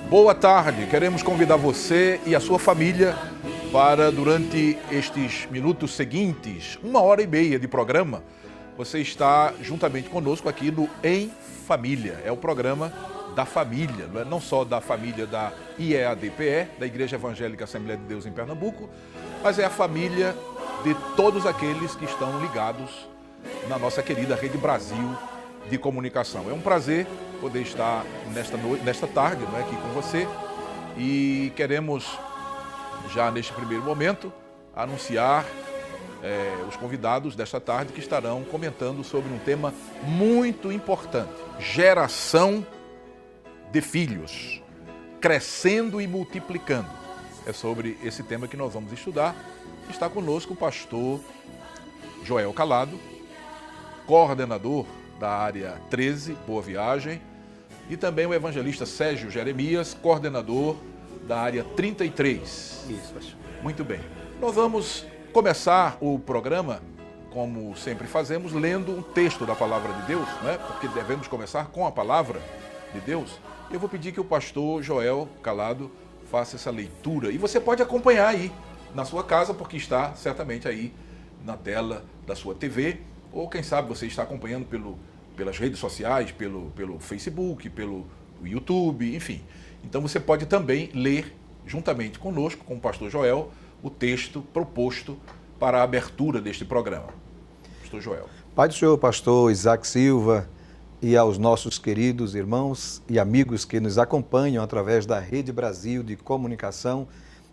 Boa tarde, queremos convidar você e a sua família para, durante estes minutos seguintes, 1h30 de programa, você está juntamente conosco aqui no Em Família. É o programa da família, não só da família da IEADPE, da Igreja Evangélica Assembleia de Deus em Pernambuco, mas é a família de todos aqueles que estão ligados na nossa querida Rede Brasil de Comunicação. É um prazer poder estar nesta tarde, aqui com você, e queremos já neste primeiro momento anunciar os convidados desta tarde que estarão comentando sobre um tema muito importante: geração de filhos, crescendo e multiplicando. É sobre esse tema que nós vamos estudar. Está conosco o pastor Joel Calado, coordenador da área 13, Boa Viagem, e também o evangelista Sérgio Jeremias, coordenador da área 33. Isso, pastor. Muito bem. Nós vamos começar o programa, como sempre fazemos, lendo um texto da Palavra de Deus, porque devemos começar com a Palavra de Deus. Eu vou pedir que o pastor Joel Calado faça essa leitura. E você pode acompanhar aí na sua casa, porque está certamente aí na tela da sua TV, ou quem sabe você está acompanhando pelas redes sociais, pelo Facebook, pelo YouTube, enfim. Então você pode também ler, juntamente conosco, com o pastor Joel, o texto proposto para a abertura deste programa. Pastor Joel. Pai do Senhor, pastor Isaac Silva, e aos nossos queridos irmãos e amigos que nos acompanham através da Rede Brasil de Comunicação,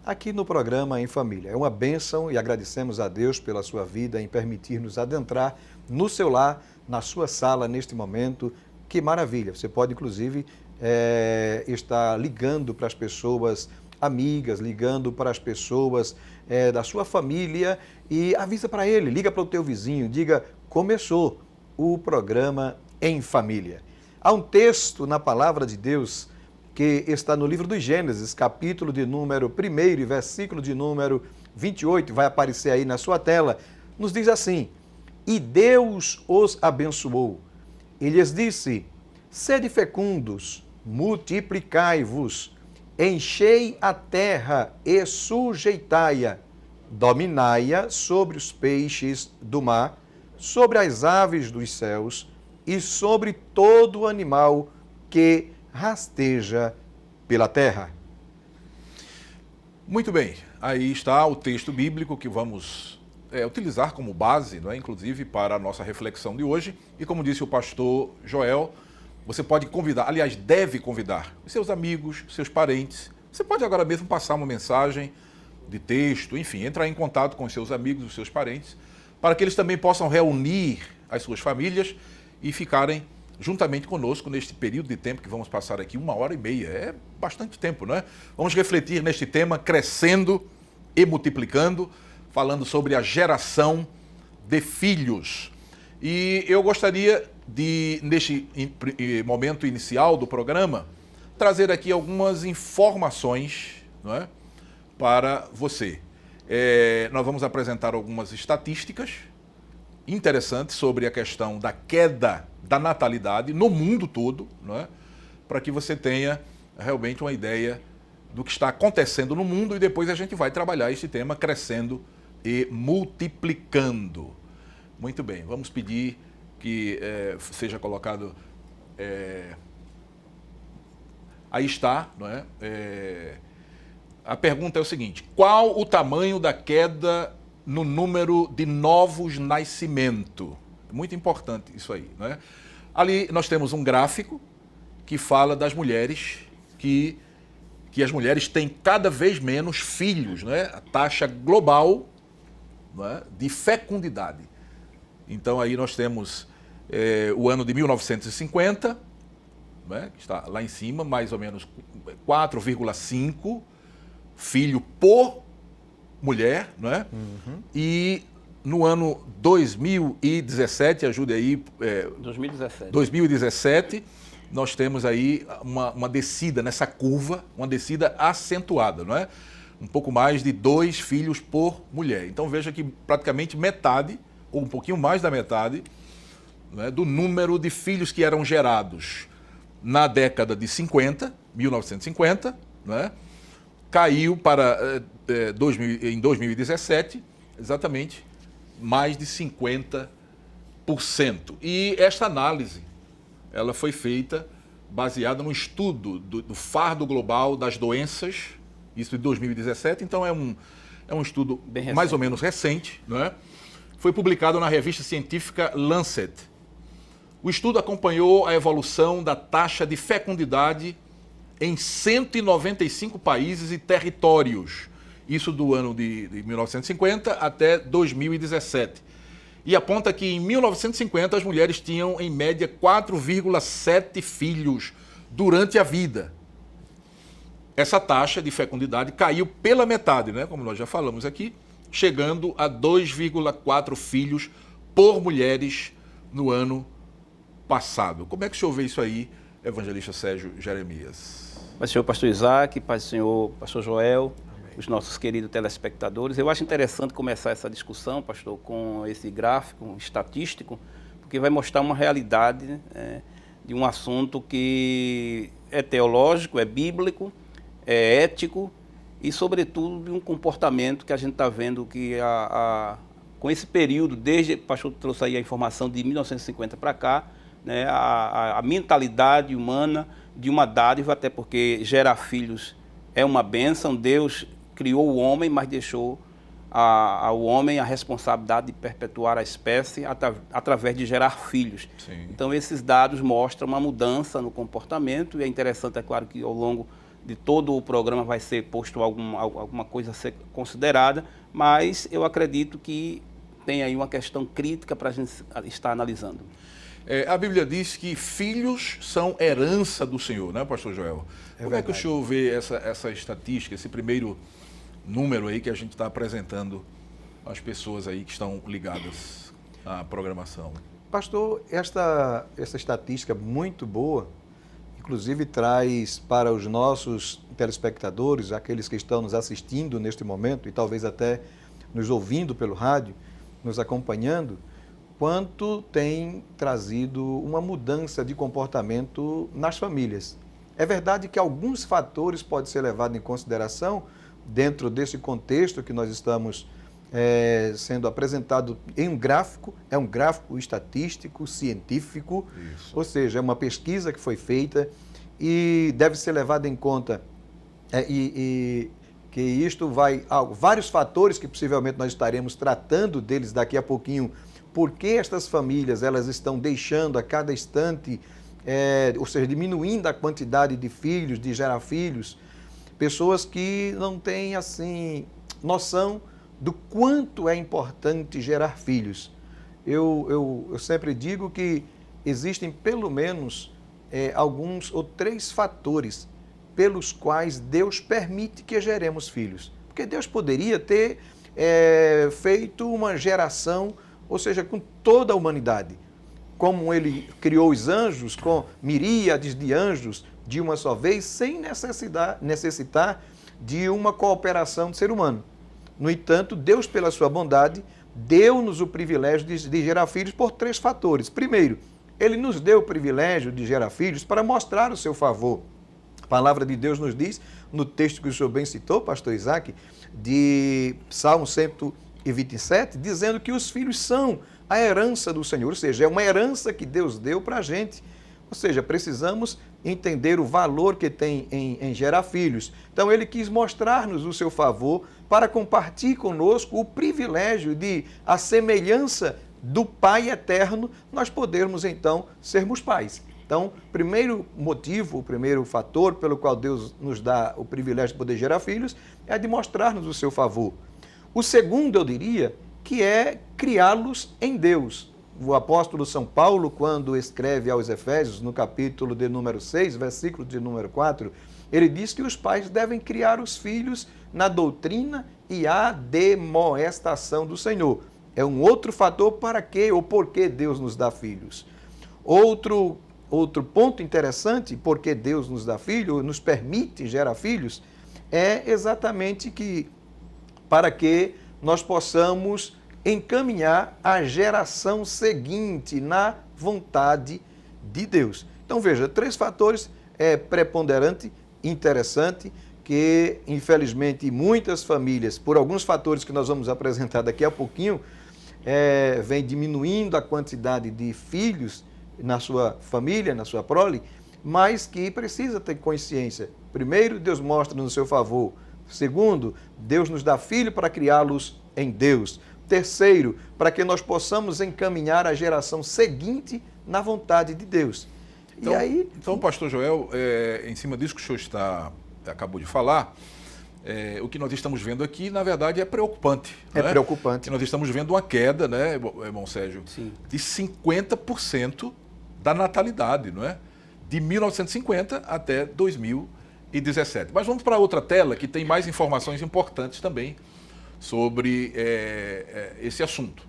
aqui no programa Em Família. É uma bênção e agradecemos a Deus pela sua vida em permitir-nos adentrar no seu lar, na sua sala, neste momento. Que maravilha! Você pode, inclusive, estar ligando para as pessoas amigas, ligando para as pessoas da sua família e avisa para ele, liga para o teu vizinho, diga: começou o programa Em Família. Há um texto na Palavra de Deus que está no livro dos Gênesis, capítulo de número 1 e versículo de número 28, vai aparecer aí na sua tela, nos diz assim: e Deus os abençoou. E lhes disse: sede fecundos, multiplicai-vos, enchei a terra e sujeitai-a, dominai-a sobre os peixes do mar, sobre as aves dos céus e sobre todo animal que rasteja pela terra. Muito bem, aí está o texto bíblico que vamos utilizar como base, inclusive, para a nossa reflexão de hoje. E como disse o pastor Joel, você pode convidar, aliás, deve convidar os seus amigos, seus parentes. Você pode agora mesmo passar uma mensagem de texto, enfim, entrar em contato com os seus amigos, os seus parentes, para que eles também possam reunir as suas famílias e ficarem juntamente conosco neste período de tempo que vamos passar aqui, 1h30. É bastante tempo, não é? Vamos refletir neste tema, crescendo e multiplicando, falando sobre a geração de filhos. E eu gostaria de, neste momento inicial do programa, trazer aqui algumas informações, não é, para você. Nós vamos apresentar algumas estatísticas interessantes sobre a questão da queda da natalidade no mundo todo, não é? Para que você tenha realmente uma ideia do que está acontecendo no mundo, e depois a gente vai trabalhar este tema crescendo e multiplicando. Muito bem, vamos pedir que seja colocado... Aí está, não é? A pergunta é o seguinte: qual o tamanho da queda no número de novos nascimentos? Muito importante isso aí, não é? Ali nós temos um gráfico que fala das mulheres, que as mulheres têm cada vez menos filhos, não é? A taxa global, não é, de fecundidade. Então aí nós temos o ano de 1950, não é, que está lá em cima, mais ou menos 4,5 filho por mulher, não é? Uhum. E no ano 2017, ajude aí. 2017, nós temos aí uma descida nessa curva, uma descida acentuada, não é? Um pouco mais de 2 filhos por mulher. Então veja que praticamente metade, ou um pouquinho mais da metade, né, do número de filhos que eram gerados na década de 50, 1950, né, caiu para em 2017, exatamente, mais de 50%. E esta análise, ela foi feita baseada no estudo do fardo global das doenças, isso de 2017, então é um estudo mais ou menos recente, né? Foi publicado na revista científica Lancet. O estudo acompanhou a evolução da taxa de fecundidade em 195 países e territórios, isso do ano de 1950 até 2017. E aponta que em 1950 as mulheres tinham em média 4,7 filhos durante a vida. Essa taxa de fecundidade caiu pela metade, né, como nós já falamos aqui, chegando a 2,4 filhos por mulheres no ano passado. Como é que o senhor vê isso aí, evangelista Sérgio Jeremias? Paz do Senhor, pastor Isaac, paz do Senhor, pastor Joel, amém, os nossos queridos telespectadores. Eu acho interessante começar essa discussão, pastor, com esse gráfico estatístico, porque vai mostrar uma realidade, né, de um assunto que é teológico, é bíblico, é ético e, sobretudo, de um comportamento que a gente está vendo que com esse período, desde o pastor trouxe aí a informação de 1950 para cá, né, a mentalidade humana de uma dádiva, até porque gerar filhos é uma bênção. Deus criou o homem, mas deixou ao homem a responsabilidade de perpetuar a espécie através de gerar filhos. Sim. Então, esses dados mostram uma mudança no comportamento, e é interessante, é claro, que ao longo de todo o programa vai ser posto alguma coisa a ser considerada, mas eu acredito que tem aí uma questão crítica para a gente estar analisando. A Bíblia diz que filhos são herança do Senhor, né, pastor Joel? Como é que o senhor vê essa estatística, esse primeiro número aí que a gente está apresentando às pessoas aí que estão ligadas à programação? Pastor, essa estatística muito boa, inclusive traz para os nossos telespectadores, aqueles que estão nos assistindo neste momento e talvez até nos ouvindo pelo rádio, nos acompanhando, quanto tem trazido uma mudança de comportamento nas famílias. É verdade que alguns fatores podem ser levados em consideração dentro desse contexto que nós estamos sendo apresentado em um gráfico, é um gráfico estatístico, científico, isso, ou seja, é uma pesquisa que foi feita e deve ser levado em conta que isto vai... vários fatores que possivelmente nós estaremos tratando deles daqui a pouquinho, porque estas famílias elas estão deixando a cada instante, ou seja, diminuindo a quantidade de filhos, de gerar filhos, pessoas que não têm assim noção do quanto é importante gerar filhos. Eu sempre digo que existem pelo menos alguns ou 3 fatores pelos quais Deus permite que geremos filhos. Porque Deus poderia ter feito uma geração, ou seja, com toda a humanidade. Como ele criou os anjos, com miríades de anjos de uma só vez, sem necessitar de uma cooperação do ser humano. No entanto, Deus, pela sua bondade, deu-nos o privilégio de gerar filhos por 3 fatores. Primeiro, Ele nos deu o privilégio de gerar filhos para mostrar o seu favor. A palavra de Deus nos diz, no texto que o senhor bem citou, pastor Isaac, de Salmo 127, dizendo que os filhos são a herança do Senhor, ou seja, é uma herança que Deus deu para a gente. Ou seja, precisamos entender o valor que tem em gerar filhos. Então, ele quis mostrar-nos o seu favor para compartilhar conosco o privilégio de, à semelhança do Pai eterno, nós podermos, então, sermos pais. Então, primeiro motivo, o primeiro fator pelo qual Deus nos dá o privilégio de poder gerar filhos é de mostrar-nos o seu favor. O segundo, eu diria, que é criá-los em Deus. O apóstolo São Paulo, quando escreve aos Efésios, no capítulo de número 6, versículo de número 4, ele diz que os pais devem criar os filhos na doutrina e a demoestação do Senhor. é um outro fator para que ou por que Deus nos dá filhos. Outro ponto interessante, porque Deus nos dá filhos, nos permite gerar filhos, é exatamente que para que nós possamos encaminhar a geração seguinte na vontade de Deus. Então veja, 3 fatores preponderante, interessante, que infelizmente muitas famílias, por alguns fatores que nós vamos apresentar daqui a pouquinho, vem diminuindo a quantidade de filhos na sua família, na sua prole, mas que precisa ter consciência. Primeiro, Deus mostra no seu favor. Segundo, Deus nos dá filho para criá-los em Deus. Terceiro, para que nós possamos encaminhar a geração seguinte na vontade de Deus. Então, pastor Joel, em cima disso que o senhor acabou de falar, o que nós estamos vendo aqui, na verdade, é preocupante. É preocupante. Nós estamos vendo uma queda, né, irmão Sérgio, Sim. de 50% da natalidade, não é? De 1950 até 2017. Mas vamos para outra tela que tem mais informações importantes também sobre esse assunto.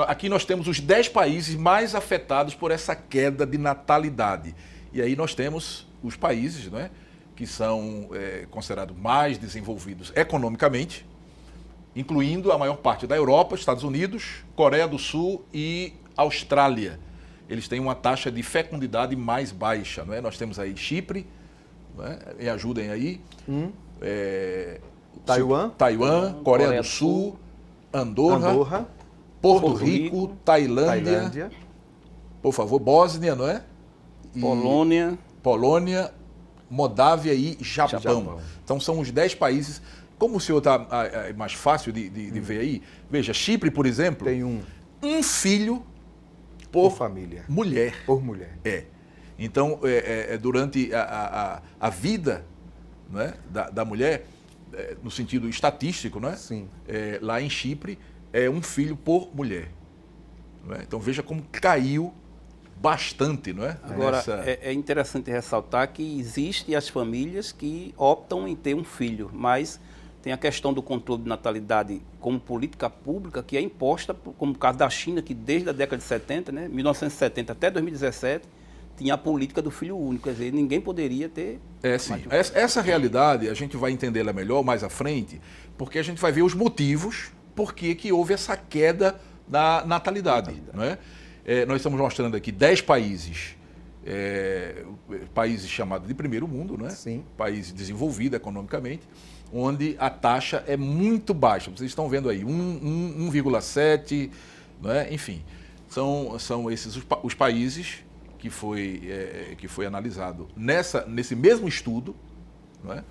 Aqui nós temos os 10 países mais afetados por essa queda de natalidade. E aí nós temos os países, não é, que são considerados mais desenvolvidos economicamente, incluindo a maior parte da Europa, Estados Unidos, Coreia do Sul e Austrália. Eles têm uma taxa de fecundidade mais baixa, não é? Nós temos aí Chipre, não é? Me ajudem aí. Taiwan, Coreia do Sul, Andorra, Porto Rico, Tailândia, por favor, Bósnia, não é? E Polônia, Moldávia e Japão. Então são os 10 países. Como o senhor está mais fácil de ver aí, veja, Chipre, por exemplo, tem um filho por família. Mulher. Por mulher. Então, durante a vida, não é, da mulher, no sentido estatístico, não é? Sim. Lá em Chipre, é um filho por mulher. Não é? Então, veja como caiu bastante, não é? Agora, é interessante ressaltar que existem as famílias que optam em ter um filho, mas tem a questão do controle de natalidade como política pública que é imposta, como o caso da China, que desde a década de 70, né, 1970 até 2017, tinha a política do filho único, quer dizer, ninguém poderia ter... Sim. Essa realidade a gente vai entendê-la melhor mais à frente, porque a gente vai ver os motivos por que houve essa queda da natalidade. Não é? Nós estamos mostrando aqui 10 países, países chamados de primeiro mundo, não é? Sim. Países desenvolvidos economicamente, onde a taxa é muito baixa. Vocês estão vendo aí, 1,7, não é? Enfim, são esses os países que foi analisado nesse mesmo estudo, não é?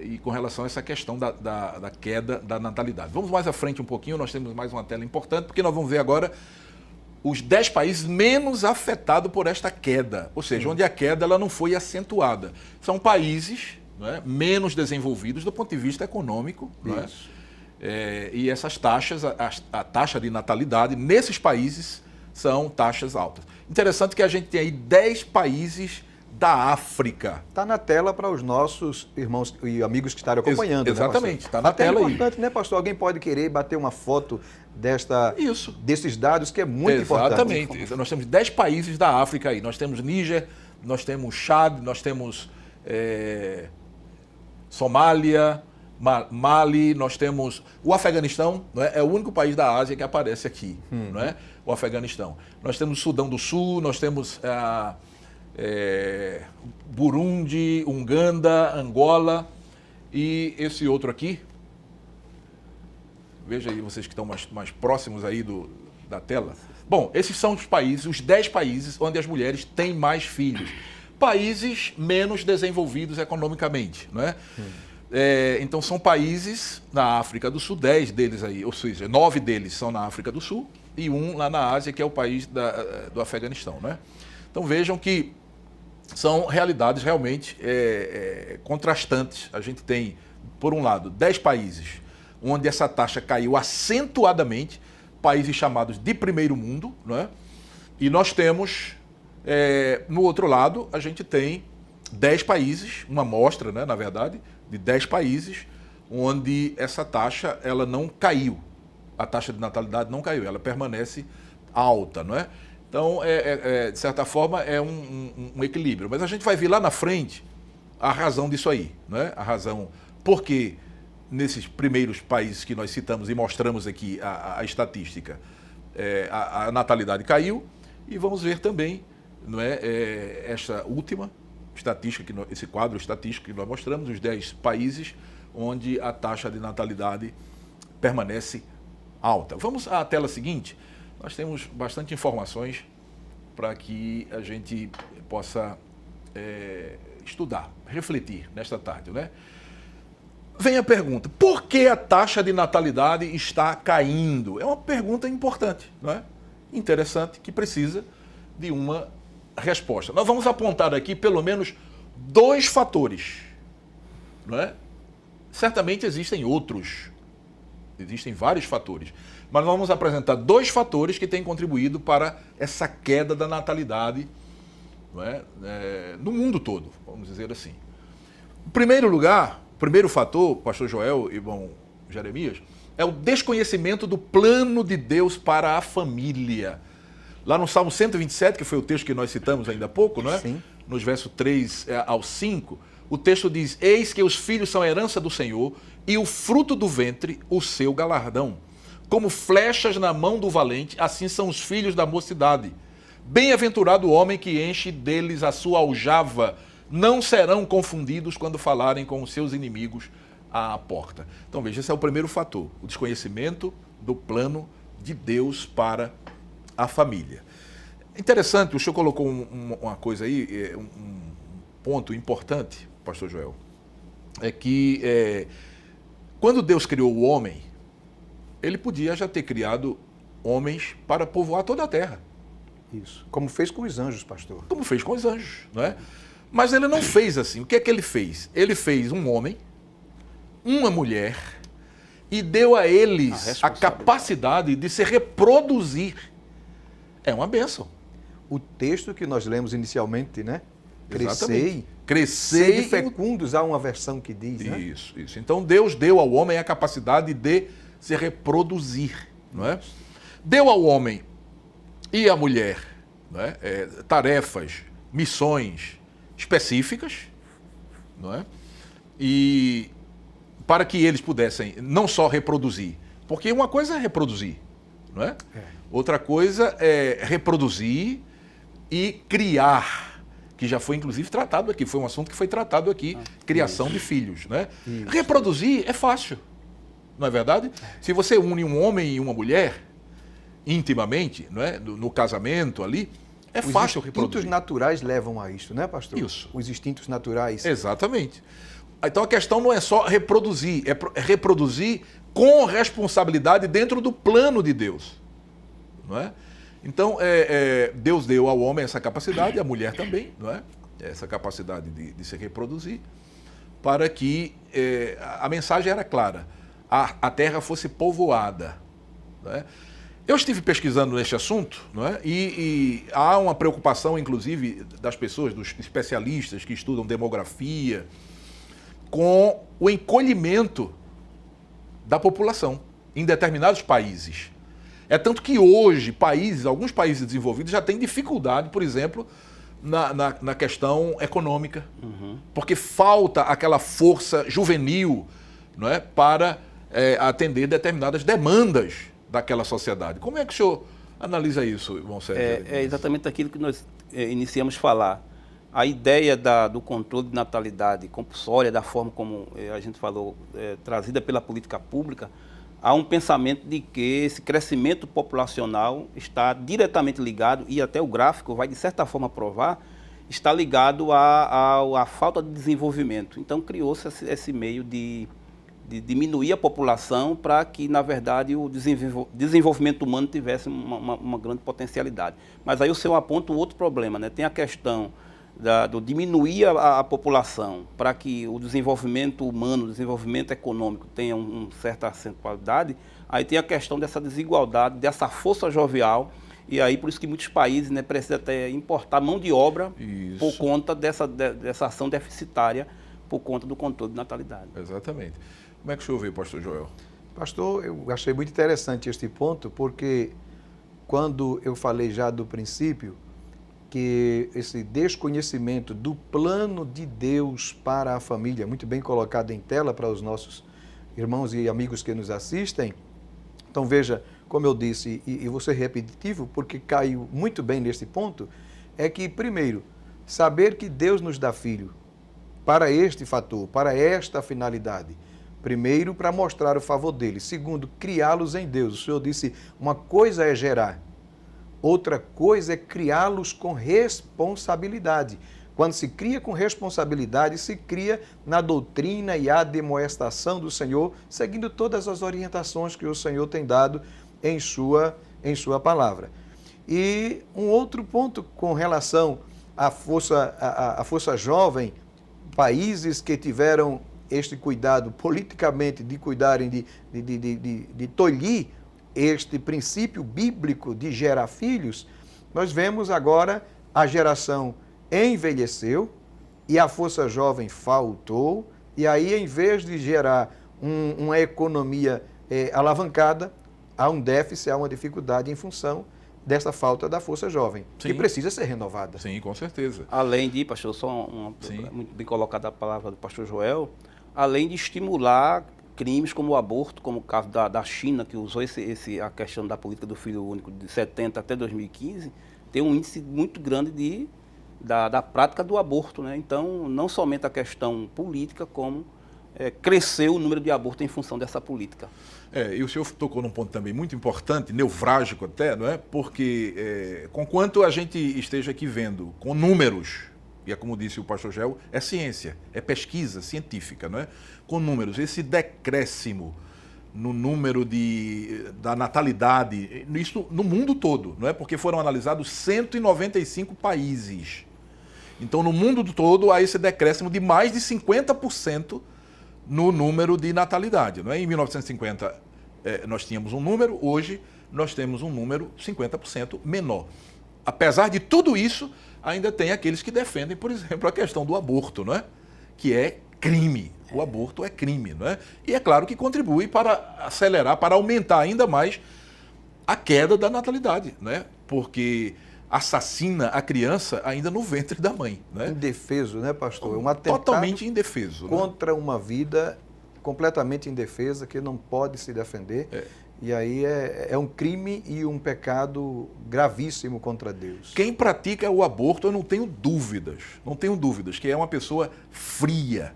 E com relação a essa questão da queda da natalidade. Vamos mais à frente um pouquinho, nós temos mais uma tela importante, porque nós vamos ver agora os 10 países menos afetados por esta queda, ou seja, onde a queda ela não foi acentuada. São países, não é, menos desenvolvidos do ponto de vista econômico, não é? E essas taxas, a taxa de natalidade nesses países são taxas altas. Interessante que a gente tem aí 10 países da África. Está na tela para os nossos irmãos e amigos que estarem acompanhando. Exatamente, está né, na tela aí. É importante, né, pastor? Alguém pode querer bater uma foto desses dados, que é muito importante. Exatamente. Nós temos 10 países da África aí. Nós temos Níger, nós temos Chad, nós temos Somália, Mali, nós temos o Afeganistão, não é? É o único país da Ásia que aparece aqui, não é? O Afeganistão. Nós temos Sudão do Sul, nós temos Burundi, Uganda, Angola e esse outro aqui. Veja aí vocês que estão mais próximos aí da tela. Bom, esses são os países, os 10 países onde as mulheres têm mais filhos. Países menos desenvolvidos economicamente, não é? Então são países na África do Sul, 10 deles aí, ou seja, 9 deles são na África do Sul e um lá na Ásia, que é o país do Afeganistão, né? Então vejam que são realidades realmente contrastantes. A gente tem, por um lado, 10 países onde essa taxa caiu acentuadamente, países chamados de primeiro mundo, não é? E nós temos, no outro lado, a gente tem 10 países, uma amostra, né, na verdade, de 10 países, onde essa taxa ela não caiu a taxa de natalidade não caiu, ela permanece alta, não é? Então, de certa forma, é um equilíbrio. Mas a gente vai ver lá na frente a razão disso aí, não é? A razão por que nesses primeiros países que nós citamos e mostramos aqui a estatística, a natalidade caiu, e vamos ver também, não é, esta última estatística, esse quadro estatístico que nós mostramos, os 10 países onde a taxa de natalidade permanece alta. Vamos à tela seguinte. Nós temos bastante informações para que a gente possa estudar, refletir nesta tarde, né? Vem a pergunta: por que a taxa de natalidade está caindo? É uma pergunta importante, não é? Interessante, que precisa de uma resposta. Nós vamos apontar aqui pelo menos 2 fatores, não é? Certamente existem outros, existem vários fatores, mas nós vamos apresentar 2 fatores que têm contribuído para essa queda da natalidade, não é? No mundo todo, vamos dizer assim. Em primeiro lugar, o primeiro fator, pastor Joel e irmão Jeremias, é o desconhecimento do plano de Deus para a família. Lá no Salmo 127, que foi o texto que nós citamos ainda há pouco, não é? Sim. Nos versos 3 ao 5, o texto diz: eis que os filhos são a herança do Senhor, e o fruto do ventre, o seu galardão. Como flechas na mão do valente, assim são os filhos da mocidade. Bem-aventurado o homem que enche deles a sua aljava, não serão confundidos quando falarem com os seus inimigos à porta. Então veja, esse é o primeiro fator, o desconhecimento do plano de Deus para a família. Interessante, o senhor colocou uma coisa aí, um ponto importante, pastor Joel, é que quando Deus criou o homem, ele podia já ter criado homens para povoar toda a terra. Isso. Como fez com os anjos, pastor. Como fez com os anjos, não é? Mas ele não fez assim. O que é que ele fez? Ele fez um homem, uma mulher, e deu a eles a capacidade de se reproduzir. É uma bênção. O texto que nós lemos inicialmente, né? Exatamente. Crescei e fecundos, há uma versão que diz, né? Isso. Então Deus deu ao homem a capacidade de se reproduzir, não é? Deu ao homem e à mulher, não é? Tarefas, missões específicas, não é? E para que eles pudessem não só reproduzir, porque uma coisa é reproduzir, não é? Outra coisa é reproduzir e criar, que já foi inclusive tratado aqui, foi um assunto que foi tratado aqui, criação de filhos, né? Reproduzir é fácil, não é verdade? Se você une um homem e uma mulher intimamente, não é? No casamento ali, é fácil reproduzir. Os instintos naturais levam a isso, né, pastor? Isso. Os instintos naturais. Exatamente. Então a questão não é só reproduzir, é reproduzir com responsabilidade dentro do plano de Deus, não é? Então Deus deu ao homem essa capacidade, à mulher também, não é? Essa capacidade de se reproduzir, para que a mensagem era clara, a terra fosse povoada, não é? Eu estive pesquisando neste assunto, não é? E há uma preocupação, inclusive, das pessoas, dos especialistas que estudam demografia, com o encolhimento da população em determinados países. É tanto que hoje alguns países desenvolvidos já têm dificuldade, por exemplo, na questão econômica, porque falta aquela força juvenil, não é? Para atender determinadas demandas daquela sociedade. Como é que o senhor analisa isso, irmão Sérgio? É exatamente aquilo que nós iniciamos a falar. A ideia do controle de natalidade compulsória, da forma como a gente falou, trazida pela política pública, há um pensamento de que esse crescimento populacional está diretamente ligado, e até o gráfico vai de certa forma provar, está ligado à falta de desenvolvimento. Então criou-se esse meio de diminuir a população para que, na verdade, o desenvolvimento humano tivesse uma grande potencialidade. Mas aí o senhor aponta um outro problema, né? Tem a questão do diminuir a população para que o desenvolvimento humano, o desenvolvimento econômico tenha uma certa acentualidade. Aí tem a questão dessa desigualdade, dessa força jovial, e aí por isso que muitos países, né, precisam até importar mão de obra por conta dessa ação deficitária, por conta do controle de natalidade. Exatamente. Como é que o senhor vê, pastor Joel? Pastor, eu achei muito interessante este ponto, porque quando eu falei já do princípio, que esse desconhecimento do plano de Deus para a família, muito bem colocado em tela para os nossos irmãos e amigos que nos assistem. Então veja, como eu disse, e vou ser repetitivo, porque caiu muito bem neste ponto, é que, primeiro, saber que Deus nos dá filho para este fator, para esta finalidade. Primeiro, para mostrar o favor dele. Segundo, criá-los em Deus. O Senhor disse, uma coisa é gerar, outra coisa é criá-los com responsabilidade. Quando se cria com responsabilidade, se cria na doutrina e admoestação do Senhor, seguindo todas as orientações que o Senhor tem dado em sua palavra. E um outro ponto com relação à força jovem, países que tiveram este cuidado politicamente de cuidarem de tolhir este princípio bíblico de gerar filhos, nós vemos agora a geração envelheceu e a força jovem faltou, e aí, em vez de gerar uma economia alavancada, há um déficit, há uma dificuldade em função dessa falta da força jovem, que precisa ser renovada. Sim, com certeza. Além de, pastor, muito bem colocada a palavra do pastor Joel, além de estimular crimes como o aborto, como o caso da China, que usou a questão da política do filho único de 70 até 2015, tem um índice muito grande da prática do aborto, né? Então, não somente a questão política, como cresceu o número de abortos em função dessa política. E o senhor tocou num ponto também muito importante, nevrálgico até, não é? Porque, conquanto a gente esteja aqui vendo com números, e é como disse o pastor Gel, é ciência, é pesquisa científica, não é? Com números, esse decréscimo no número da natalidade, isso no mundo todo, não é? Porque foram analisados 195 países. Então, no mundo todo, há esse decréscimo de mais de 50% no número de natalidade, não é? Em 1950, nós tínhamos um número, hoje nós temos um número 50% menor. Apesar de tudo isso, ainda tem aqueles que defendem, por exemplo, a questão do aborto, não é? Que é crime. O aborto é crime, não é? E é claro que contribui para acelerar, para aumentar ainda mais a queda da natalidade, né? Porque assassina a criança ainda no ventre da mãe, né? Indefeso, né, pastor? É um atentado totalmente indefeso, contra uma vida completamente indefesa, que não pode se defender. E aí é um crime e um pecado gravíssimo contra Deus. Quem pratica o aborto, eu não tenho dúvidas, que é uma pessoa fria,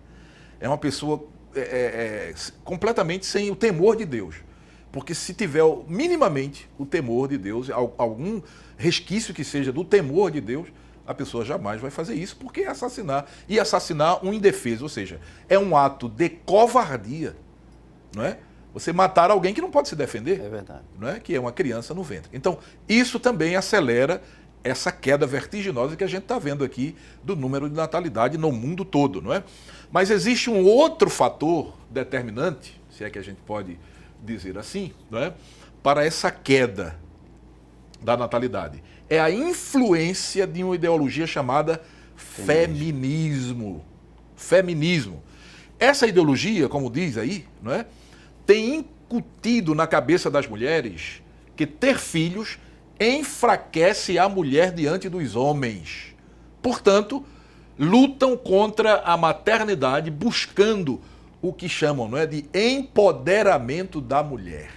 é uma pessoa completamente sem o temor de Deus. Porque se tiver minimamente o temor de Deus, algum resquício que seja do temor de Deus, a pessoa jamais vai fazer isso, porque é assassinar. E assassinar um indefeso, ou seja, é um ato de covardia, não é? Você matar alguém que não pode se defender. É verdade. Não é? Que é uma criança no ventre. Então, isso também acelera essa queda vertiginosa que a gente está vendo aqui do número de natalidade no mundo todo, não é? Mas existe um outro fator determinante, se é que a gente pode dizer assim, não é? Para essa queda da natalidade. É a influência de uma ideologia chamada feminismo. Feminismo. Essa ideologia, como diz aí, não é? Tem incutido na cabeça das mulheres que ter filhos enfraquece a mulher diante dos homens. Portanto, lutam contra a maternidade, buscando o que chamam, não é, de empoderamento da mulher.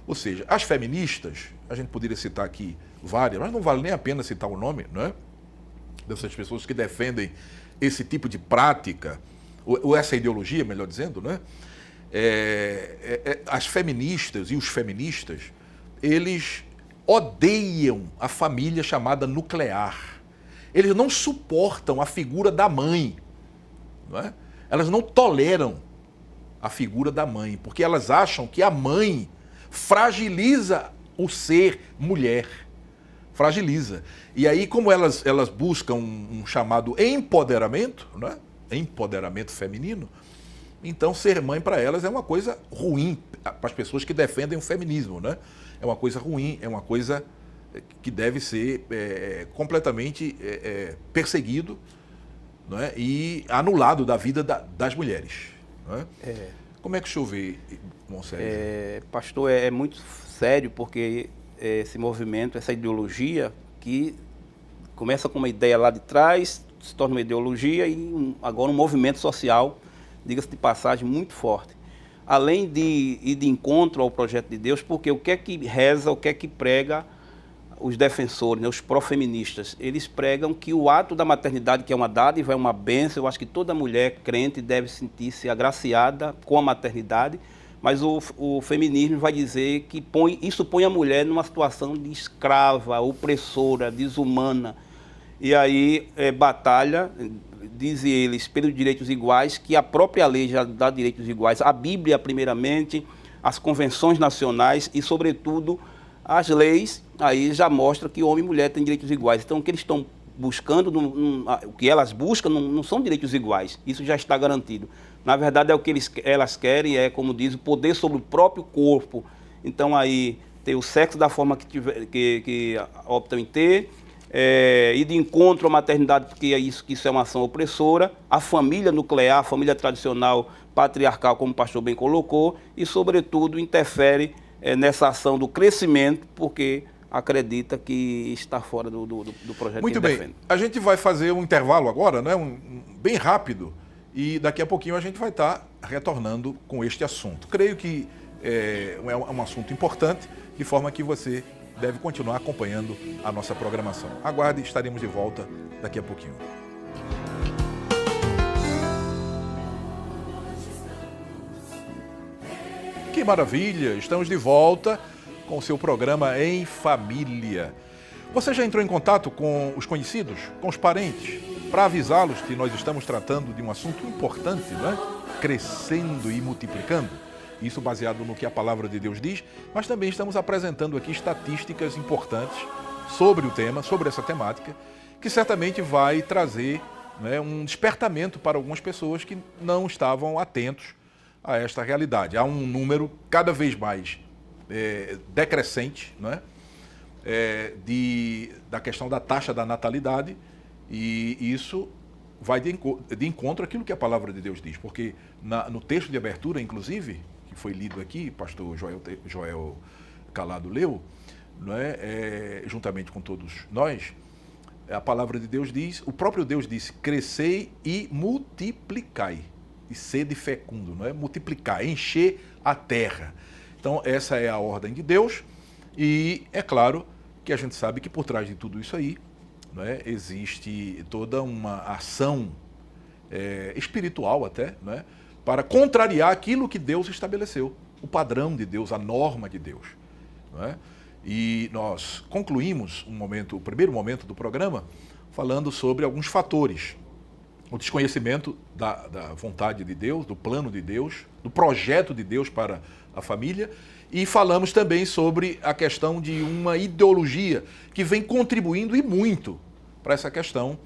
Ou seja, as feministas, a gente poderia citar aqui várias, mas não vale nem a pena citar o nome, não é? Dessas pessoas que defendem esse tipo de prática, ou essa ideologia, melhor dizendo, não é? As feministas e os feministas, eles odeiam a família chamada nuclear. Eles não suportam a figura da mãe, não é? Elas não toleram a figura da mãe, porque elas acham que a mãe fragiliza o ser mulher. Fragiliza. E aí, como elas buscam um chamado empoderamento, não é? Empoderamento feminino, então ser mãe para elas é uma coisa ruim, para as pessoas que defendem o feminismo, né? É uma coisa ruim, é uma coisa que deve ser completamente perseguido, não é? E anulado da vida das mulheres. Não é? Como é que o senhor vê, irmão Sérgio? Pastor, é muito sério, porque esse movimento, essa ideologia que começa com uma ideia lá de trás, se torna uma ideologia e agora um movimento social, diga-se de passagem, muito forte. Além de ir de encontro ao projeto de Deus, porque o que é que reza, o que é que prega os defensores, né, os pró-feministas? Eles pregam que o ato da maternidade, que é uma dádiva, é uma bênção. Eu acho que toda mulher crente deve sentir-se agraciada com a maternidade, mas o feminismo vai dizer que isso põe a mulher numa situação de escrava, opressora, desumana. E aí batalha, dizem eles, pelos direitos iguais, que a própria lei já dá direitos iguais, a Bíblia primeiramente, as convenções nacionais e, sobretudo, as leis aí já mostram que homem e mulher têm direitos iguais. Então, o que eles estão buscando, o que elas buscam não são direitos iguais, isso já está garantido. Na verdade, é o que elas querem, como diz, o poder sobre o próprio corpo. Então, aí, ter o sexo da forma que optam em ter, ir de encontro à maternidade, porque isso é uma ação opressora, a família nuclear, a família tradicional, patriarcal, como o pastor bem colocou, e, sobretudo, interfere nessa ação do crescimento, porque acredita que está fora do projeto Muito que ele bem, defende. a gente vai fazer um intervalo agora, né? Bem rápido, e daqui a pouquinho a gente vai estar retornando com este assunto. Creio que é um assunto importante, de forma que você deve continuar acompanhando a nossa programação. Aguarde, estaremos de volta daqui a pouquinho. Que maravilha! Estamos de volta com o seu programa Em Família. Você já entrou em contato com os conhecidos, com os parentes, para avisá-los que nós estamos tratando de um assunto importante, não é? Crescendo e multiplicando. Isso baseado no que a palavra de Deus diz, mas também estamos apresentando aqui estatísticas importantes sobre o tema, sobre essa temática, que certamente vai trazer, né, um despertamento para algumas pessoas que não estavam atentos a esta realidade. Há um número cada vez mais decrescente, não é? Da questão da taxa da natalidade, e isso vai de encontro àquilo que a palavra de Deus diz, porque no texto de abertura, inclusive, que foi lido aqui, pastor Joel Calado leu, não é? Juntamente com todos nós, a palavra de Deus diz, o próprio Deus disse, crescei e multiplicai, e sede fecundo, não é? Multiplicar, encher a terra. Então, essa é a ordem de Deus, e é claro que a gente sabe que por trás de tudo isso aí, não é, existe toda uma ação espiritual até, não é, para contrariar aquilo que Deus estabeleceu, o padrão de Deus, a norma de Deus. Não é? E nós concluímos o primeiro momento do programa falando sobre alguns fatores. O desconhecimento da vontade de Deus, do plano de Deus, do projeto de Deus para a família, e falamos também sobre a questão de uma ideologia que vem contribuindo e muito para essa questão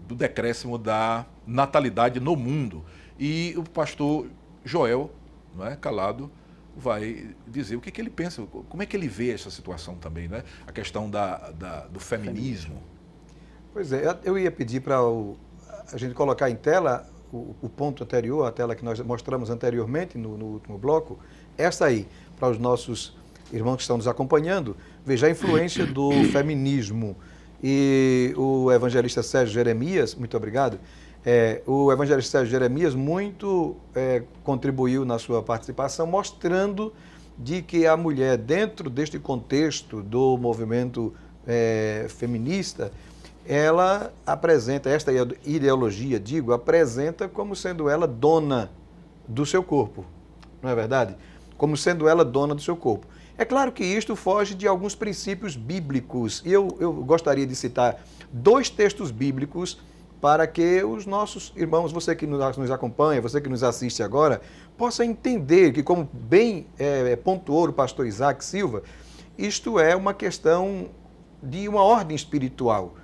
do decréscimo da natalidade no mundo. E o pastor Joel, não é, Calado, vai dizer o que ele pensa, como é que ele vê essa situação também, né? A questão do feminismo. Pois é, eu ia pedir para a gente colocar em tela o ponto anterior, a tela que nós mostramos anteriormente no último bloco, essa aí, para os nossos irmãos que estão nos acompanhando, veja a influência do feminismo. E o evangelista Sérgio Jeremias, muito obrigado, o evangelista Sérgio Jeremias muito contribuiu na sua participação, mostrando de que a mulher, dentro deste contexto do movimento feminista, ela apresenta, esta ideologia, apresenta como sendo ela dona do seu corpo, não é verdade? Como sendo ela dona do seu corpo. É claro que isto foge de alguns princípios bíblicos, e eu gostaria de citar 2 textos bíblicos para que os nossos irmãos, você que nos acompanha, você que nos assiste agora, possa entender que, como bem pontuou o pastor Isaac Silva, isto é uma questão de uma ordem espiritual,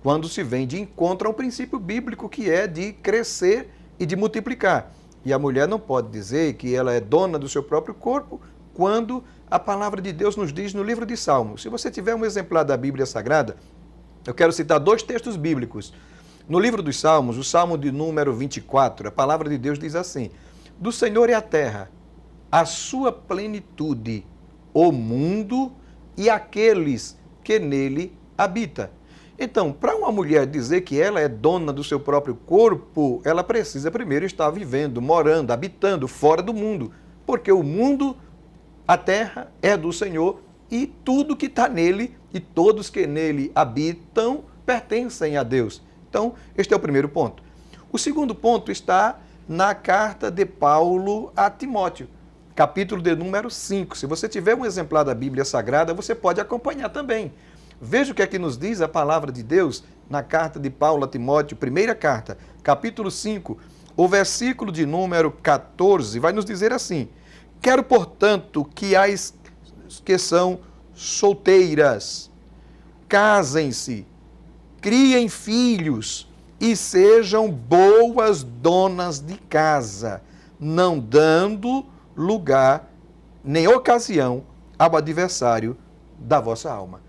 quando se vem de encontro a um princípio bíblico que é de crescer e de multiplicar. E a mulher não pode dizer que ela é dona do seu próprio corpo, quando a palavra de Deus nos diz no livro de Salmos. Se você tiver um exemplar da Bíblia Sagrada, eu quero citar 2 textos bíblicos. No livro dos Salmos, o Salmo de número 24, a palavra de Deus diz assim: Do Senhor é a terra, a sua plenitude, o mundo e aqueles que nele habitam. Então, para uma mulher dizer que ela é dona do seu próprio corpo, ela precisa primeiro estar vivendo, morando, habitando fora do mundo. Porque o mundo, a terra, é do Senhor e tudo que está nele e todos que nele habitam pertencem a Deus. Então, este é o primeiro ponto. O segundo ponto está na carta de Paulo a Timóteo, capítulo de número 5. Se você tiver um exemplar da Bíblia Sagrada, você pode acompanhar também. Veja o que é que nos diz a palavra de Deus na carta de Paulo a Timóteo, primeira carta, capítulo 5, o versículo de número 14, vai nos dizer assim: quero, portanto, que as que são solteiras casem-se, criem filhos e sejam boas donas de casa, não dando lugar nem ocasião ao adversário da vossa alma.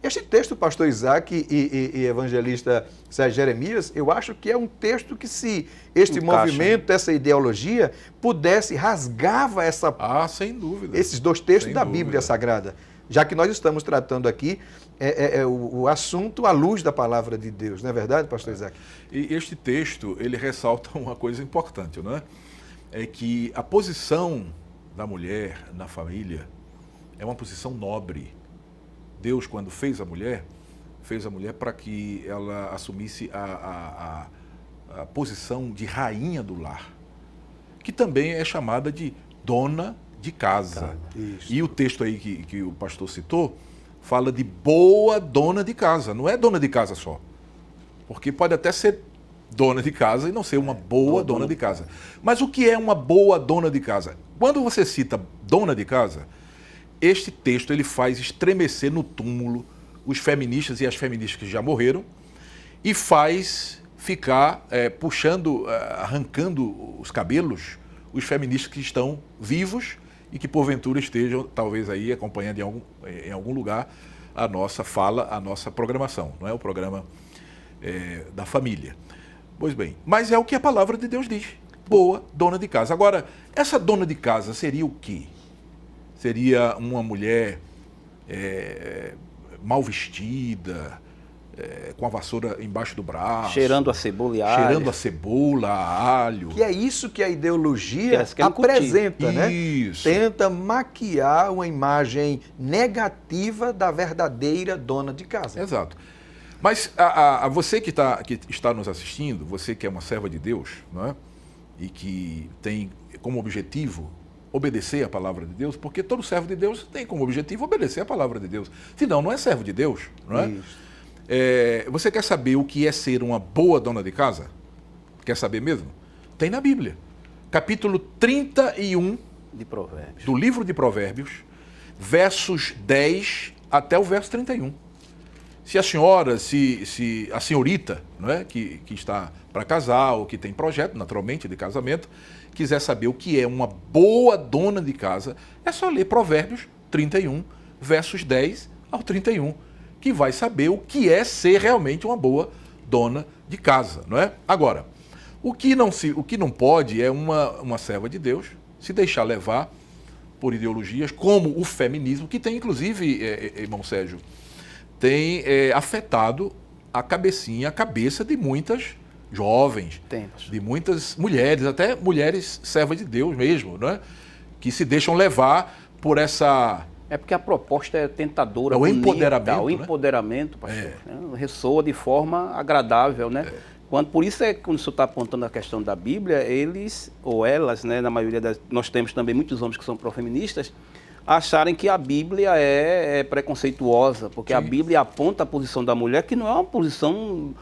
Este texto, pastor Isaac e evangelista Sérgio Jeremias, eu acho que é um texto que, se este movimento, essa ideologia, pudesse, rasgava sem dúvida. esses dois textos Sem da dúvida. Bíblia Sagrada. Já que nós estamos tratando aqui o assunto à luz da palavra de Deus, não é verdade, pastor Isaac? E este texto, ele ressalta uma coisa importante, não é? É que a posição da mulher na família é uma posição nobre. Deus, quando fez a mulher para que ela assumisse a posição de rainha do lar, que também é chamada de dona de casa. Isso. E o texto aí que o pastor citou fala de boa dona de casa, não é dona de casa só. Porque pode até ser dona de casa e não ser uma boa dona de casa. Mas o que é uma boa dona de casa? Quando você cita dona de casa, este texto ele faz estremecer no túmulo os feministas e as feministas que já morreram e faz ficar arrancando os cabelos os feministas que estão vivos e que porventura estejam talvez aí acompanhando em algum lugar a nossa fala, a nossa programação, não é o programa da família. Pois bem, mas é o que a palavra de Deus diz, boa dona de casa. Agora, essa dona de casa seria o quê? Seria uma mulher mal vestida, com a vassoura embaixo do braço. Cheirando a cebola e alho. Cheirando a cebola, a alho. Que é isso que a ideologia Que é apresenta, né? Isso. Tenta maquiar uma imagem negativa da verdadeira dona de casa. Exato. Mas você que está nos assistindo, você que é uma serva de Deus, não é? E que tem como objetivo obedecer a palavra de Deus, porque todo servo de Deus tem como objetivo obedecer a palavra de Deus. Senão, não é servo de Deus, não é? Isso. Você quer saber o que é ser uma boa dona de casa? Quer saber mesmo? Tem na Bíblia. Capítulo 31 De Provérbios. do livro de Provérbios, versos 10 até o verso 31. Se a senhora, se a senhorita, não é, que está para casar ou que tem projeto, naturalmente, de casamento, quiser saber o que é uma boa dona de casa, é só ler Provérbios 31, versos 10 ao 31, que vai saber o que é ser realmente uma boa dona de casa, não é? Agora, o que não pode é uma serva de Deus se deixar levar por ideologias como o feminismo, que tem, inclusive, irmão Sérgio, tem afetado a cabeça de muitas jovens, de muitas mulheres, até mulheres servas de Deus mesmo, né? Que se deixam levar por essa... É porque a proposta é tentadora, o bonita, empoderamento, o empoderamento, pastor, né? Ressoa de forma agradável, né? Por isso quando o senhor está apontando a questão da Bíblia, eles ou elas, né, na maioria nós temos também muitos homens que são profeministas, acharem que a Bíblia é preconceituosa, porque Sim. a Bíblia aponta a posição da mulher, que não é uma posição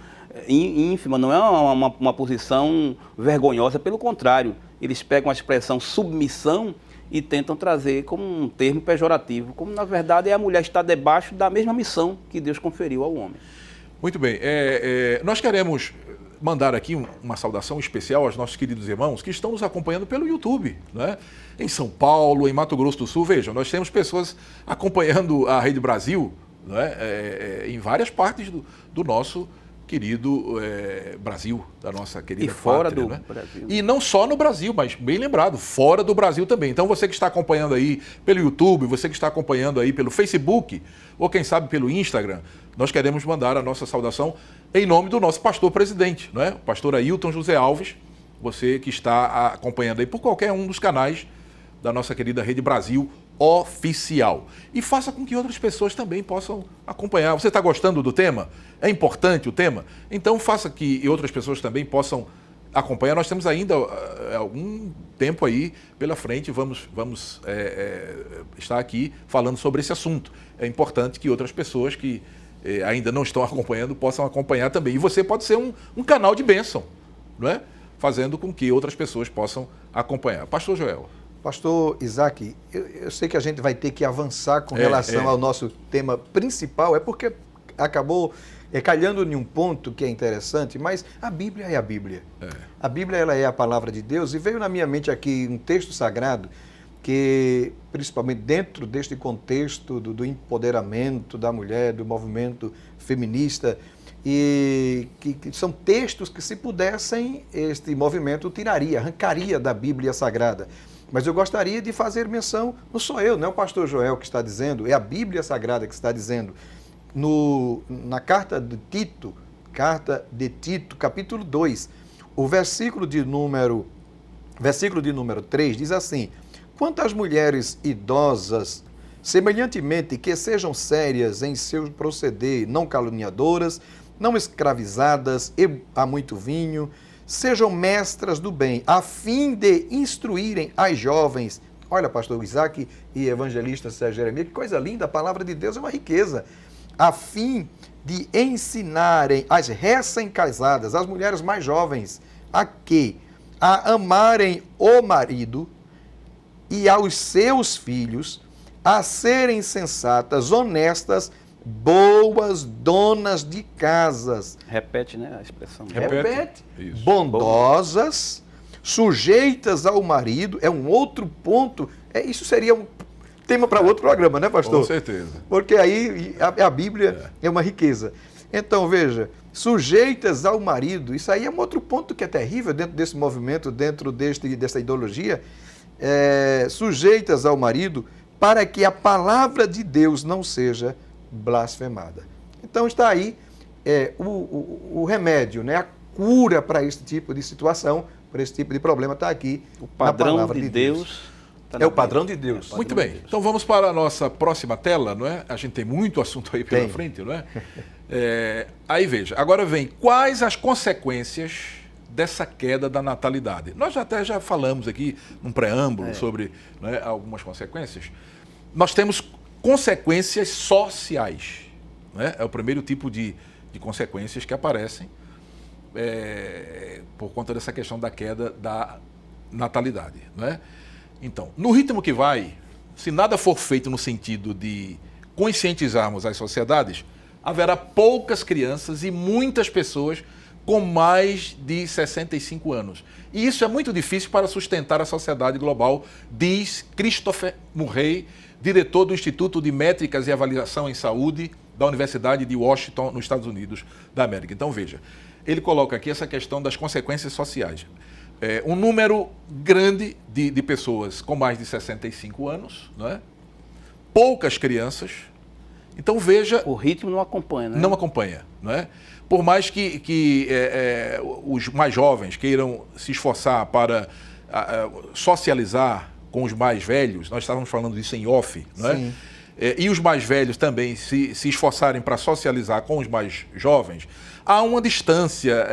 ínfima, não é uma posição vergonhosa, pelo contrário, eles pegam a expressão submissão e tentam trazer como um termo pejorativo, como na verdade a mulher está debaixo da mesma missão que Deus conferiu ao homem. Muito bem, nós queremos mandar aqui uma saudação especial aos nossos queridos irmãos que estão nos acompanhando pelo YouTube, né? Em São Paulo, em Mato Grosso do Sul. Vejam, nós temos pessoas acompanhando a Rede Brasil, né? Em várias partes do nosso querido Brasil, da nossa querida E fora pátria, do né? Brasil. E não só no Brasil, mas bem lembrado, fora do Brasil também. Então você que está acompanhando aí pelo YouTube, você que está acompanhando aí pelo Facebook, ou quem sabe pelo Instagram, nós queremos mandar a nossa saudação em nome do nosso pastor presidente, não é? O pastor Ailton José Alves, você que está acompanhando aí por qualquer um dos canais da nossa querida Rede Brasil Oficial. E faça com que outras pessoas também possam acompanhar. Você está gostando do tema? É importante o tema? Então faça que outras pessoas também possam acompanhar. Nós temos ainda algum tempo aí pela frente, vamos estar aqui falando sobre esse assunto. É importante que outras pessoas que ainda não estão acompanhando possam acompanhar também. E você pode ser um canal de bênção, não é? Fazendo com que outras pessoas possam acompanhar. Pastor Joel. Pastor Isaac, eu sei que a gente vai ter que avançar com relação ao nosso tema principal, porque acabou calhando em um ponto que é interessante, mas a Bíblia é a Bíblia. A Bíblia ela é a palavra de Deus, e veio na minha mente aqui um texto sagrado que, principalmente dentro deste contexto do empoderamento da mulher, do movimento feminista, e que são textos que, se pudessem, este movimento tiraria, arrancaria da Bíblia Sagrada. Mas eu gostaria de fazer menção, não sou eu, não é o pastor Joel que está dizendo, é a Bíblia Sagrada que está dizendo. Na carta de Tito, capítulo 2, o versículo de número 3 diz assim: quanto às mulheres idosas, semelhantemente que sejam sérias em seu proceder, não caluniadoras, não escravizadas e a muito vinho, sejam mestras do bem, a fim de instruírem as jovens. Olha, pastor Isaac e evangelista Sérgio Jeremias, que coisa linda, a palavra de Deus é uma riqueza. A fim de ensinarem as recém-casadas, as mulheres mais jovens, a quê? A amarem o marido e aos seus filhos, a serem sensatas, honestas, boas donas de casas. Repete, né, a expressão. Repete. Isso. Bondosas, sujeitas ao marido, é um outro ponto. Isso seria um tema para outro programa, né, pastor? Com certeza. Porque aí a Bíblia é uma riqueza. Então, veja, sujeitas ao marido, isso aí é um outro ponto que é terrível dentro desse movimento, dentro dessa ideologia. Sujeitas ao marido, para que a palavra de Deus não seja blasfemada. Então está aí o remédio, né? A cura para esse tipo de situação, para esse tipo de problema, está aqui. O padrão na palavra de Deus. É o padrão de Deus. Muito bem. Então vamos para a nossa próxima tela, não é? A gente tem muito assunto aí pela frente, não é? Aí veja, agora vem quais as consequências dessa queda da natalidade. Nós já falamos aqui num preâmbulo sobre, né, algumas consequências. Nós temos consequências sociais, né? É o primeiro tipo de consequências que aparecem por conta dessa questão da queda da natalidade, né? Então, no ritmo que vai, se nada for feito no sentido de conscientizarmos as sociedades, haverá poucas crianças e muitas pessoas com mais de 65 anos. E isso é muito difícil para sustentar a sociedade global, diz Christopher Murray, diretor do Instituto de Métricas e Avaliação em Saúde da Universidade de Washington, nos Estados Unidos da América. Então, veja, ele coloca aqui essa questão das consequências sociais. Um número grande de pessoas com mais de 65 anos, não é? Poucas crianças. Então, veja... O ritmo não acompanha, né? Não acompanha, não é? Por mais que os mais jovens queiram se esforçar para socializar com os mais velhos, nós estávamos falando disso em off, não é? Sim. E os mais velhos também se esforçarem para socializar com os mais jovens, há uma distância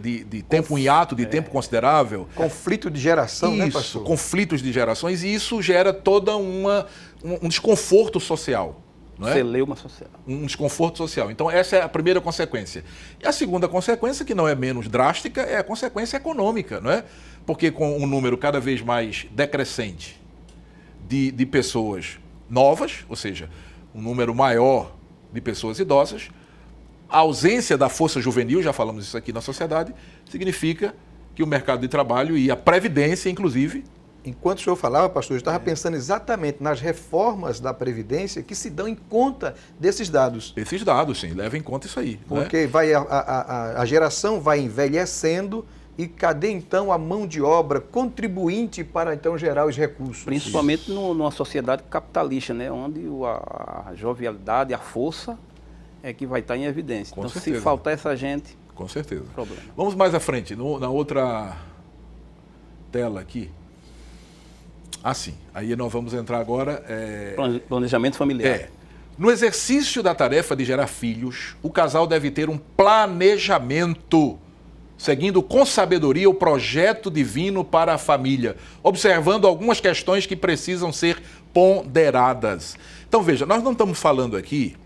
de tempo, um hiato de tempo considerável. Conflito de geração, né, pastor? Isso, conflitos de gerações, e isso gera toda um desconforto social. Não é? Celeuma social. Um desconforto social. Então, essa é a primeira consequência. E a segunda consequência, que não é menos drástica, é a consequência econômica, não é? Porque com um número cada vez mais decrescente de pessoas novas, ou seja, um número maior de pessoas idosas, a ausência da força juvenil, já falamos isso aqui na sociedade, significa que o mercado de trabalho e a previdência, inclusive, enquanto o senhor falava, pastor, eu estava pensando exatamente nas reformas da Previdência que se dão em conta desses dados. Esses dados, sim, leva em conta isso aí. Porque a geração vai envelhecendo e cadê então a mão de obra contribuinte para então gerar os recursos? Principalmente numa sociedade capitalista, né? Onde a jovialidade, a força é que vai estar em evidência. Com então, certeza. se faltar essa gente, Com certeza. problema. Vamos mais à frente, na outra tela aqui. Sim. Aí nós vamos entrar agora... Planejamento familiar. No exercício da tarefa de gerar filhos, o casal deve ter um planejamento, seguindo com sabedoria o projeto divino para a família, observando algumas questões que precisam ser ponderadas. Então, veja, nós não estamos falando aqui,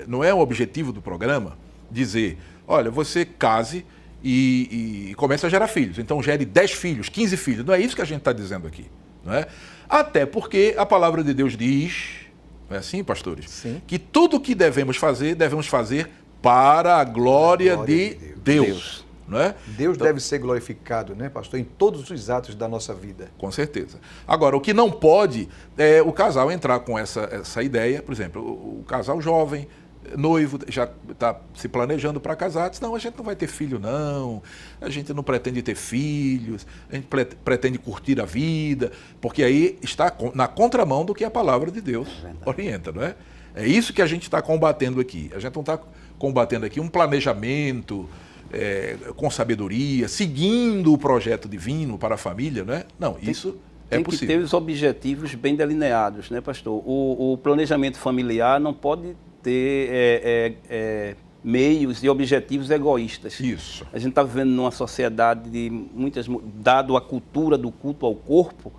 não é o objetivo do programa, dizer, olha, você case e comece a gerar filhos. Então, gere 10 filhos, 15 filhos. Não é isso que a gente está dizendo aqui. Não é? Até porque a palavra de Deus diz, não é assim, pastores? Sim. Que tudo o que devemos fazer para a glória de Deus. Não é? Deus deve ser glorificado, né, pastor, em todos os atos da nossa vida. Com certeza. Agora, o que não pode é o casal entrar com essa ideia, por exemplo, o casal jovem, noivo, já está se planejando para casar, diz, não, a gente não vai ter filho, não, a gente não pretende ter filhos, a gente pretende curtir a vida, porque aí está na contramão do que a palavra de Deus orienta, não é? É isso que a gente está combatendo aqui. A gente não está combatendo aqui um planejamento com sabedoria, seguindo o projeto divino para a família, não é? Não, isso é possível. Tem que ter os objetivos bem delineados, né, pastor? O planejamento familiar não pode ter meios e objetivos egoístas. Isso. A gente está vivendo numa sociedade de dado a cultura do culto ao corpo,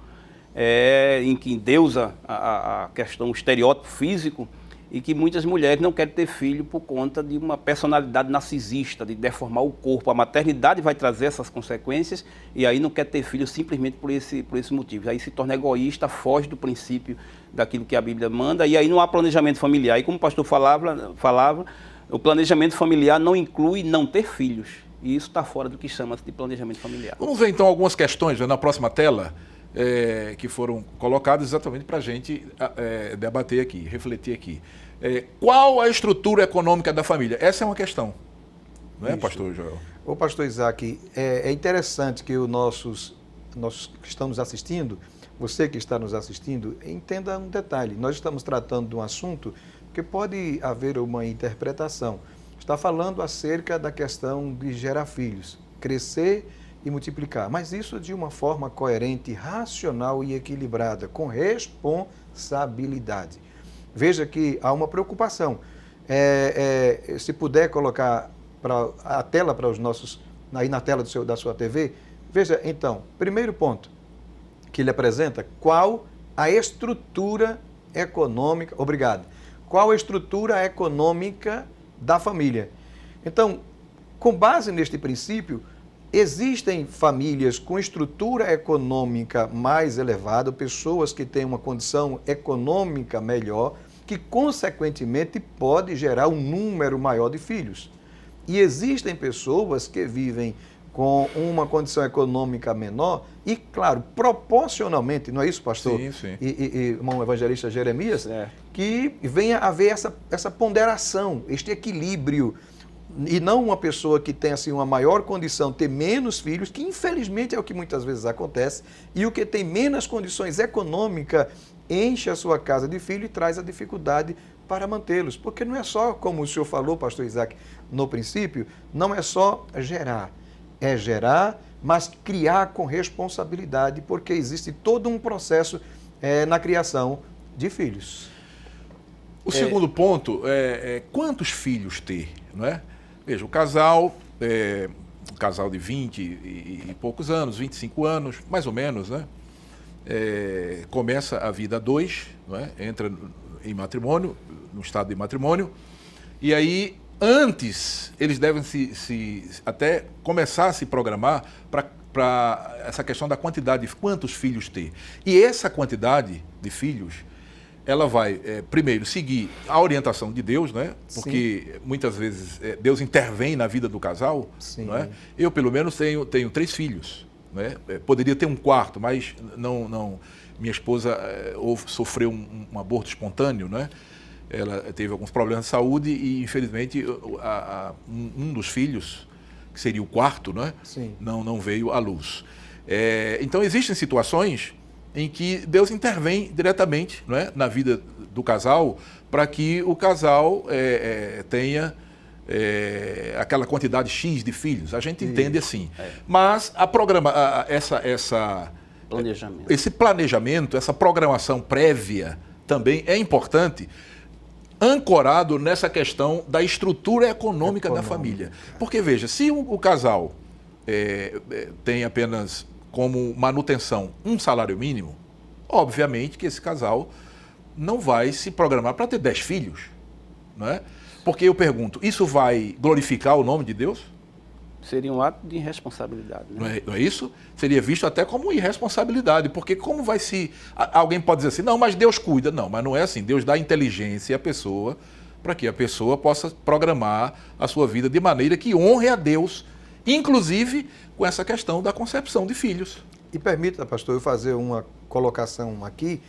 em que endeusa a questão, o estereótipo físico, e que muitas mulheres não querem ter filho por conta de uma personalidade narcisista, de deformar o corpo. A maternidade vai trazer essas consequências e aí não quer ter filho simplesmente por esse motivo. Aí se torna egoísta, foge do princípio daquilo que a Bíblia manda e aí não há planejamento familiar. E como o pastor falava, o planejamento familiar não inclui não ter filhos. E isso está fora do que chama-se de planejamento familiar. Vamos ver então algumas questões na próxima tela que foram colocadas exatamente para a gente debater aqui, refletir aqui. Qual a estrutura econômica da família? Essa é uma questão, não é, pastor Joel? Ô, pastor Isaac, é interessante que os nossos que estamos assistindo, você que está nos assistindo, entenda um detalhe. Nós estamos tratando de um assunto que pode haver uma interpretação. Está falando acerca da questão de gerar filhos, crescer e multiplicar, mas isso de uma forma coerente, racional e equilibrada, com responsabilidade. Veja que há uma preocupação. Se puder colocar a tela para os nossos, aí na tela da sua TV, veja então, primeiro ponto que ele apresenta, qual a estrutura econômica, qual a estrutura econômica da família. Então, com base neste princípio, existem famílias com estrutura econômica mais elevada, pessoas que têm uma condição econômica melhor, que consequentemente pode gerar um número maior de filhos. E existem pessoas que vivem com uma condição econômica menor e, claro, proporcionalmente, não é isso, pastor? Sim, sim. E irmão evangelista Jeremias, que venha a haver essa ponderação, este equilíbrio. E não uma pessoa que tem assim, uma maior condição ter menos filhos, que infelizmente é o que muitas vezes acontece, e o que tem menos condições econômicas enche a sua casa de filho e traz a dificuldade para mantê-los. Porque não é só, como o senhor falou, pastor Isaac, no princípio, não é só gerar. É gerar, mas criar com responsabilidade, porque existe todo um processo na criação de filhos. O segundo ponto é quantos filhos ter, não é? Veja, o casal, um casal de 20 e poucos anos, 25 anos, mais ou menos, né? Começa a vida a dois, não é? Entra em matrimônio, no estado de matrimônio, e aí, antes, eles devem até começar a se programar para essa questão da quantidade de quantos filhos ter. E essa quantidade de filhos, ela vai, primeiro, seguir a orientação de Deus, né? Porque muitas vezes Deus intervém na vida do casal. Sim. Não é? Eu, pelo menos, tenho 3 filhos. né? Poderia ter um quarto, mas não. Minha esposa sofreu um aborto espontâneo, né? Ela teve alguns problemas de saúde e, infelizmente, um dos filhos, que seria o quarto, né? Sim. Não veio à luz. Então, existem situações em que Deus intervém diretamente, não é, na vida do casal, para que o casal tenha aquela quantidade X de filhos. A gente entende assim. Mas esse planejamento, essa programação prévia também é importante, ancorado nessa questão da estrutura econômica da família. Porque, veja, se o casal tem apenas como manutenção um salário mínimo, obviamente que esse casal não vai se programar para ter 10 filhos, não é? Porque eu pergunto, isso vai glorificar o nome de Deus? Seria um ato de irresponsabilidade, né? Não é isso? Seria visto até como irresponsabilidade, porque como vai se... Alguém pode dizer assim, não, mas Deus cuida. Não, mas não é assim. Deus dá inteligência à pessoa para que a pessoa possa programar a sua vida de maneira que honre a Deus, inclusive com essa questão da concepção de filhos. E permita, pastor, eu fazer uma colocação aqui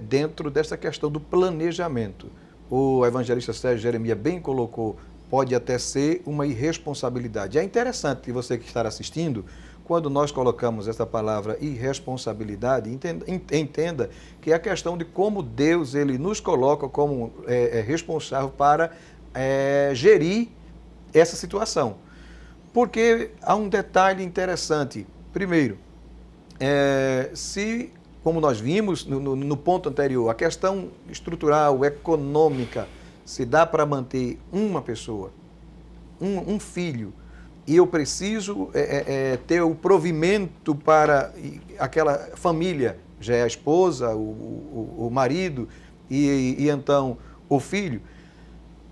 dentro dessa questão do planejamento. O evangelista Sérgio Jeremias bem colocou, pode até ser uma irresponsabilidade. É interessante que você que está assistindo, quando nós colocamos essa palavra irresponsabilidade, entenda que é a questão de como Deus ele nos coloca como responsável para gerir essa situação. Porque há um detalhe interessante. Primeiro, se, como nós vimos no ponto anterior, a questão estrutural, econômica, se dá para manter uma pessoa, um filho, e eu preciso ter o provimento para aquela família, já é a esposa, o marido e então o filho.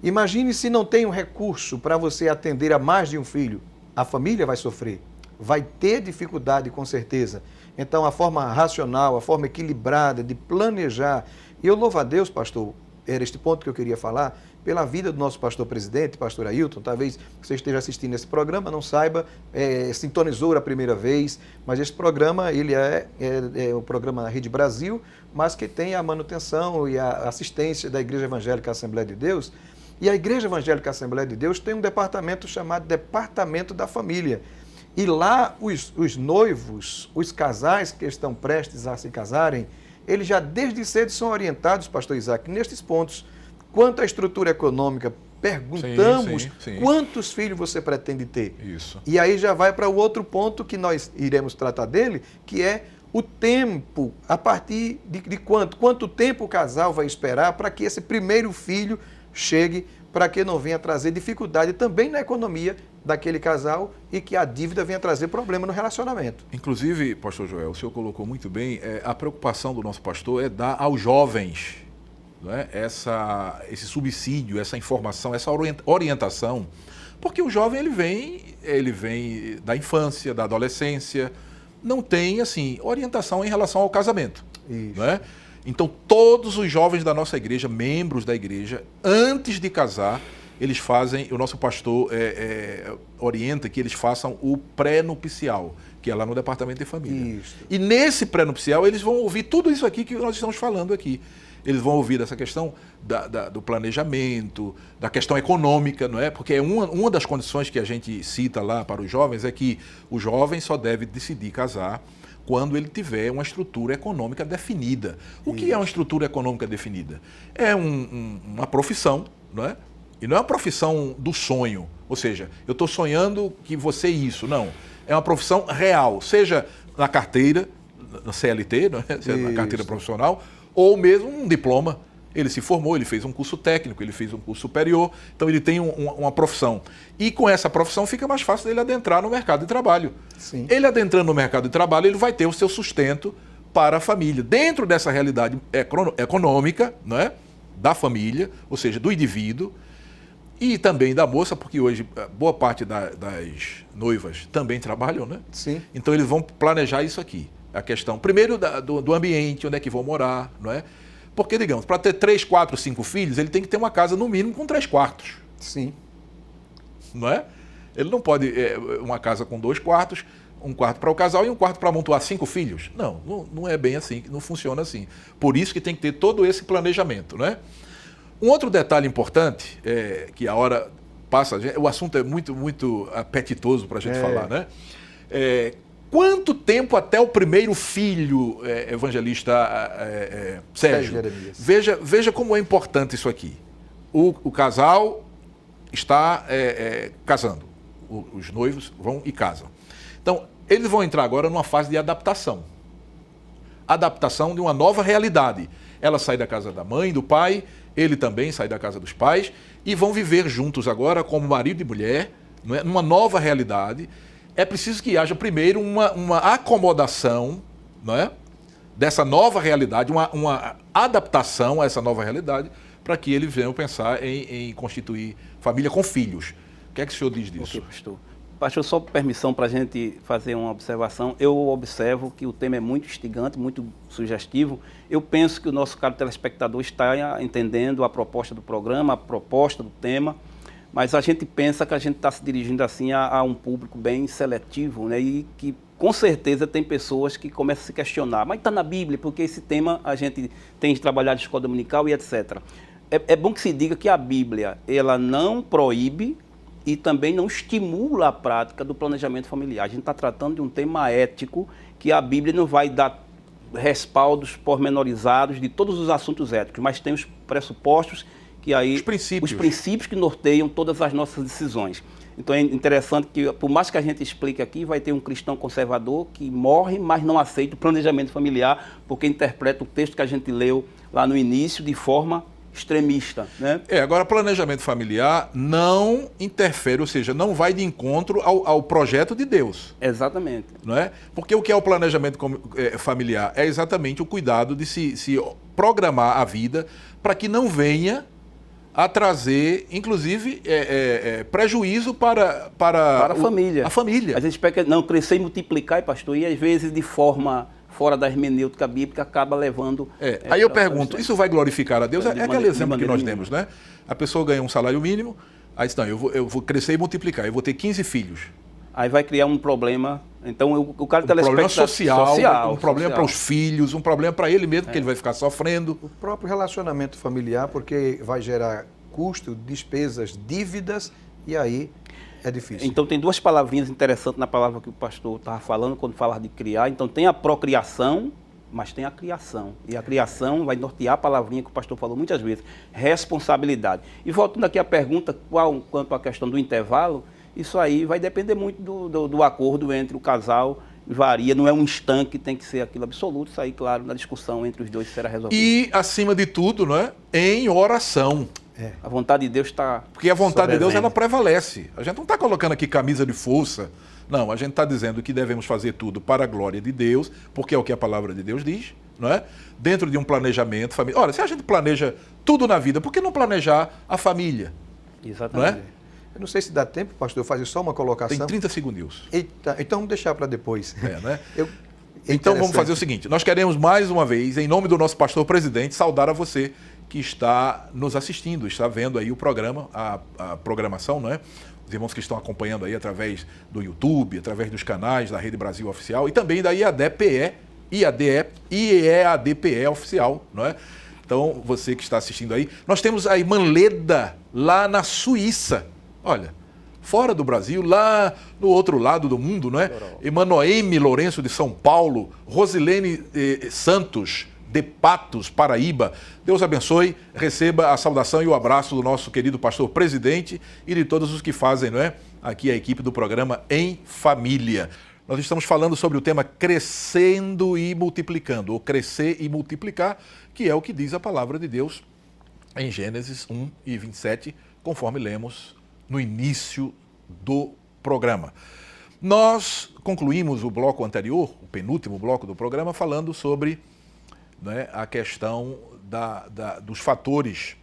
Imagine se não tem um recurso para você atender a mais de um filho. A família vai sofrer, vai ter dificuldade com certeza. Então a forma racional, a forma equilibrada de planejar, e eu louvo a Deus, pastor, era este ponto que eu queria falar, pela vida do nosso pastor presidente, pastor Ailton. Talvez você esteja assistindo esse programa, não saiba, sintonizou a primeira vez, mas esse programa, ele é o programa da Rede Brasil, mas que tem a manutenção e a assistência da Igreja Evangélica Assembleia de Deus. E a Igreja Evangélica Assembleia de Deus tem um departamento chamado Departamento da Família. E lá os noivos, os casais que estão prestes a se casarem, eles já desde cedo são orientados, pastor Isaac, nestes pontos. Quanto à estrutura econômica, perguntamos sim. Quantos filhos você pretende ter? Isso. E aí já vai para o outro ponto que nós iremos tratar dele, que é o tempo, a partir de quanto tempo o casal vai esperar para que esse primeiro filho chegue, para que não venha trazer dificuldade também na economia daquele casal e que a dívida venha trazer problema no relacionamento. Inclusive, pastor Joel, o senhor colocou muito bem, a preocupação do nosso pastor é dar aos jovens, né, esse subsídio, essa informação, essa orientação, porque o jovem ele vem da infância, da adolescência, não tem assim orientação em relação ao casamento. Isso. Né? Então, todos os jovens da nossa igreja, membros da igreja, antes de casar, eles fazem, o nosso pastor orienta que eles façam o pré-nupcial, que é lá no departamento de família. Isso. E nesse pré-nupcial, eles vão ouvir tudo isso aqui que nós estamos falando aqui. Eles vão ouvir essa questão do planejamento, da questão econômica, não é? Porque uma das condições que a gente cita lá para os jovens é que o jovem só deve decidir casar quando ele tiver uma estrutura econômica definida. O que é uma estrutura econômica definida? É uma profissão, não é? E não é uma profissão do sonho, ou seja, eu estou sonhando que você isso, não. É uma profissão real, seja na carteira, na CLT, não é? Seja na carteira profissional, ou mesmo um diploma. Ele se formou, ele fez um curso técnico, ele fez um curso superior, então ele tem uma profissão. E com essa profissão fica mais fácil dele adentrar no mercado de trabalho. Sim. Ele adentrando no mercado de trabalho, ele vai ter o seu sustento para a família. Dentro dessa realidade econômica, não é? Da família, ou seja, do indivíduo, e também da moça, porque hoje boa parte das noivas também trabalham, né? Sim. Então eles vão planejar isso aqui. A questão, primeiro, do ambiente, onde é que vão morar, não é? Porque, digamos, para ter 3, 4, 5 filhos, ele tem que ter uma casa, no mínimo, com 3 quartos. Sim. Não é? Ele não pode uma casa com 2 quartos, um quarto para o casal e um quarto para amontoar 5 filhos. Não é bem assim, não funciona assim. Por isso que tem que ter todo esse planejamento, né? Um outro detalhe importante, que a hora passa, o assunto é muito apetitoso para a gente falar, né? Quanto tempo até o primeiro filho, evangelista Sérgio? Veja como é importante isso aqui. O casal está casando. Os noivos vão e casam. Então, eles vão entrar agora numa fase de adaptação. Adaptação de uma nova realidade. Ela sai da casa da mãe, do pai, ele também sai da casa dos pais e vão viver juntos agora como marido e mulher, não é? Numa nova realidade. É preciso que haja primeiro uma acomodação, não é? Dessa nova realidade, uma adaptação a essa nova realidade, para que eles venham pensar em constituir família com filhos. O que é que o senhor diz disso? Ok, pastor. Pastor, só permissão para a gente fazer uma observação. Eu observo que o tema é muito instigante, muito sugestivo. Eu penso que o nosso caro telespectador está entendendo a proposta do programa, a proposta do tema, mas a gente pensa que a gente está se dirigindo assim a um público bem seletivo, né? E que com certeza tem pessoas que começam a se questionar, mas está na Bíblia, porque esse tema a gente tem trabalhado em escola dominical e etc. É bom que se diga que a Bíblia, ela não proíbe e também não estimula a prática do planejamento familiar. A gente está tratando de um tema ético que a Bíblia não vai dar respaldos pormenorizados de todos os assuntos éticos, mas tem os pressupostos que aí... Os princípios que norteiam todas as nossas decisões. Então é interessante que, por mais que a gente explique aqui, vai ter um cristão conservador que morre, mas não aceita o planejamento familiar, porque interpreta o texto que a gente leu lá no início de forma extremista, né? Agora, planejamento familiar não interfere, ou seja, não vai de encontro ao projeto de Deus. Exatamente. Não é? Porque o que é o planejamento familiar? É exatamente o cuidado de se programar a vida para que não venha a trazer, inclusive, prejuízo para a família. A família. A gente espera não crescer e multiplicar, pastor, e às vezes de forma fora da hermenêutica bíblica acaba levando... Aí eu pergunto, isso vai glorificar a Deus? É aquele exemplo que nós demos, né? A pessoa ganha um salário mínimo, aí diz, não, eu vou crescer e multiplicar, eu vou ter 15 filhos. Aí vai criar um problema, então o cara problema social, um problema para os filhos, um problema para ele mesmo, que ele vai ficar sofrendo. O próprio relacionamento familiar, porque vai gerar custo, despesas, dívidas, e aí é difícil. Então tem duas palavrinhas interessantes na palavra que o pastor estava falando, quando fala de criar. Então tem a procriação, mas tem a criação. E a criação vai nortear a palavrinha que o pastor falou muitas vezes, responsabilidade. E voltando aqui à pergunta, quanto à questão do intervalo, isso aí vai depender muito do acordo entre o casal, varia, não é um instante que tem que ser aquilo absoluto, isso aí, claro, na discussão entre os dois será resolvido. E, acima de tudo, não é? Em oração. A vontade de Deus está... Porque a vontade de Deus, ela prevalece. A gente não está colocando aqui camisa de força. Não, a gente está dizendo que devemos fazer tudo para a glória de Deus, porque é o que a palavra de Deus diz, não é? Dentro de um planejamento familiar. Olha, se a gente planeja tudo na vida, por que não planejar a família? Exatamente. Não é? Eu não sei se dá tempo, pastor, fazer só uma colocação. Tem 30 segundos. Eita, então vamos deixar para depois. Né? Então vamos fazer o seguinte, nós queremos mais uma vez, em nome do nosso pastor presidente, saudar a você que está nos assistindo, está vendo aí o programa, a programação, não é? Os irmãos que estão acompanhando aí através do YouTube, através dos canais da Rede Brasil Oficial e também da IADPE Oficial, não é? Então, você que está assistindo aí, nós temos a irmã Leda, lá na Suíça, olha, fora do Brasil, lá no outro lado do mundo, não é? Irmã Noemi Lourenço de São Paulo, Rosilene Santos, de Patos, Paraíba. Deus abençoe, receba a saudação e o abraço do nosso querido pastor presidente e de todos os que fazem, não é? Aqui a equipe do programa Em Família. Nós estamos falando sobre o tema crescendo e multiplicando, ou crescer e multiplicar, que é o que diz a palavra de Deus em Gênesis 1 e 27, conforme lemos no início do programa. Nós concluímos o bloco anterior, o penúltimo bloco do programa, falando sobre, né, a questão dos fatores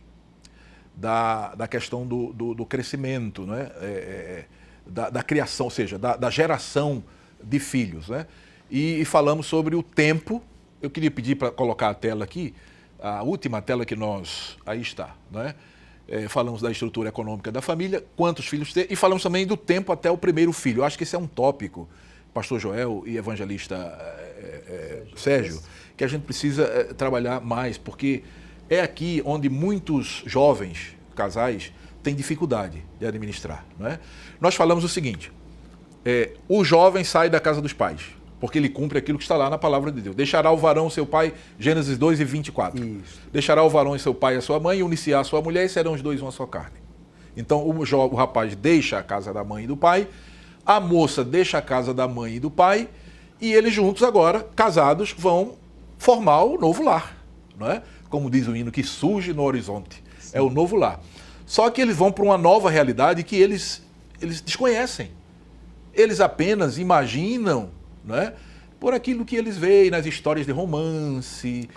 da questão do crescimento, né, da criação, ou seja, da geração de filhos, né? E falamos sobre o tempo. Eu queria pedir para colocar a tela aqui, a última tela que nós... Aí está, né? Falamos da estrutura econômica da família, quantos filhos ter, e falamos também do tempo até o primeiro filho. Eu acho que esse é um tópico pastor Joel e evangelista Sérgio, que a gente precisa trabalhar mais, porque é aqui onde muitos jovens, casais, têm dificuldade de administrar. Não é? Nós falamos o seguinte, o jovem sai da casa dos pais, porque ele cumpre aquilo que está lá na palavra de Deus. Deixará o varão seu pai, Gênesis 2 e 24. Isso. Deixará o varão e seu pai a sua mãe, e unir-se-á a sua mulher, e serão os dois uma só carne. Então o rapaz deixa a casa da mãe e do pai, a moça deixa a casa da mãe e do pai, e eles juntos agora, casados, vão formar o novo lar. Não é? Como diz o hino, que surge no horizonte. Sim. É o novo lar. Só que eles vão para uma nova realidade que eles desconhecem. Eles apenas imaginam, não é? Por aquilo que eles veem nas histórias de romance,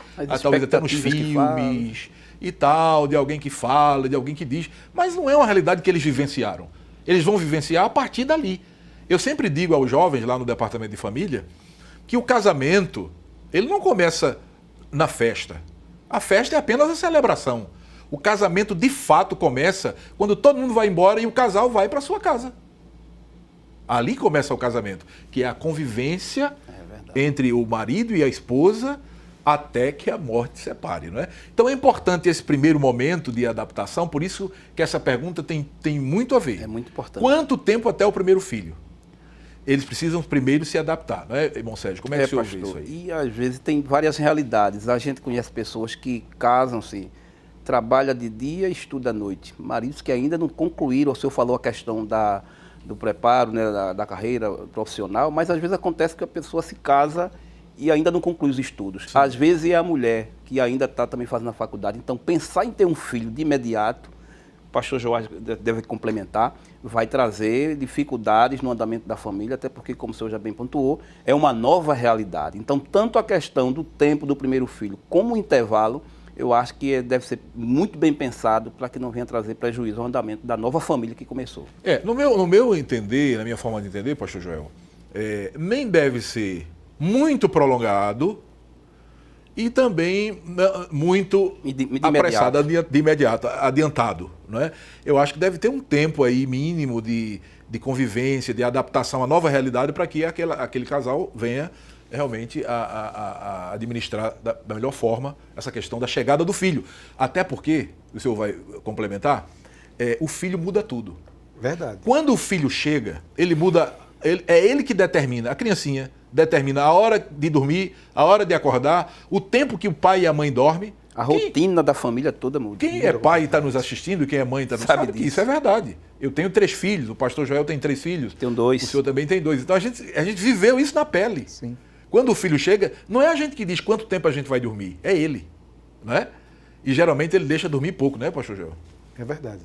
talvez até nos filmes e tal, de alguém que fala, de alguém que diz, mas não é uma realidade que eles vivenciaram. Eles vão vivenciar a partir dali. Eu sempre digo aos jovens lá no departamento de família que o casamento, ele não começa na festa. A festa é apenas a celebração. O casamento de fato começa quando todo mundo vai embora e o casal vai para sua casa. Ali começa o casamento, que é a convivência entre o marido e a esposa até que a morte separe, não é? Então é importante esse primeiro momento de adaptação, por isso que essa pergunta tem muito a ver. É muito importante. Quanto tempo até o primeiro filho? Eles precisam primeiro se adaptar, não é, irmão Sérgio? Como é que o senhor vê isso aí? E às vezes tem várias realidades. A gente conhece pessoas que casam-se, trabalham de dia e estudam à noite. Maridos que ainda não concluíram, o senhor falou a questão do preparo, né, da carreira profissional, mas às vezes acontece que a pessoa se casa e ainda não conclui os estudos. Sim. Às vezes é a mulher que ainda está também fazendo a faculdade. Então, pensar em ter um filho de imediato, o pastor Joás deve complementar, vai trazer dificuldades no andamento da família, até porque, como o senhor já bem pontuou, é uma nova realidade. Então, tanto a questão do tempo do primeiro filho como o intervalo, eu acho que deve ser muito bem pensado para que não venha trazer prejuízo ao andamento da nova família que começou. No meu entender, na minha forma de entender, pastor Joel, nem deve ser muito prolongado e também muito apressado, de imediato, adiantado. Não é? Eu acho que deve ter um tempo aí mínimo de convivência, de adaptação à nova realidade para que aquele casal venha realmente a administrar da melhor forma essa questão da chegada do filho. Até porque, o senhor vai complementar, o filho muda tudo. Verdade. Quando o filho chega, ele muda, é ele que determina, a criancinha determina a hora de dormir, a hora de acordar, o tempo que o pai e a mãe dormem. A rotina da família toda muda. Quem é pai e está nos assistindo, quem é mãe está nos sabe que isso é verdade. Eu tenho 3 filhos, o pastor Joel tem 3 filhos. Tenho 2. O senhor também tem 2. Então a gente viveu isso na pele. Sim. Quando o filho chega, não é a gente que diz quanto tempo a gente vai dormir, é ele. Não é? E geralmente ele deixa dormir pouco, né, pastor Joel? É verdade.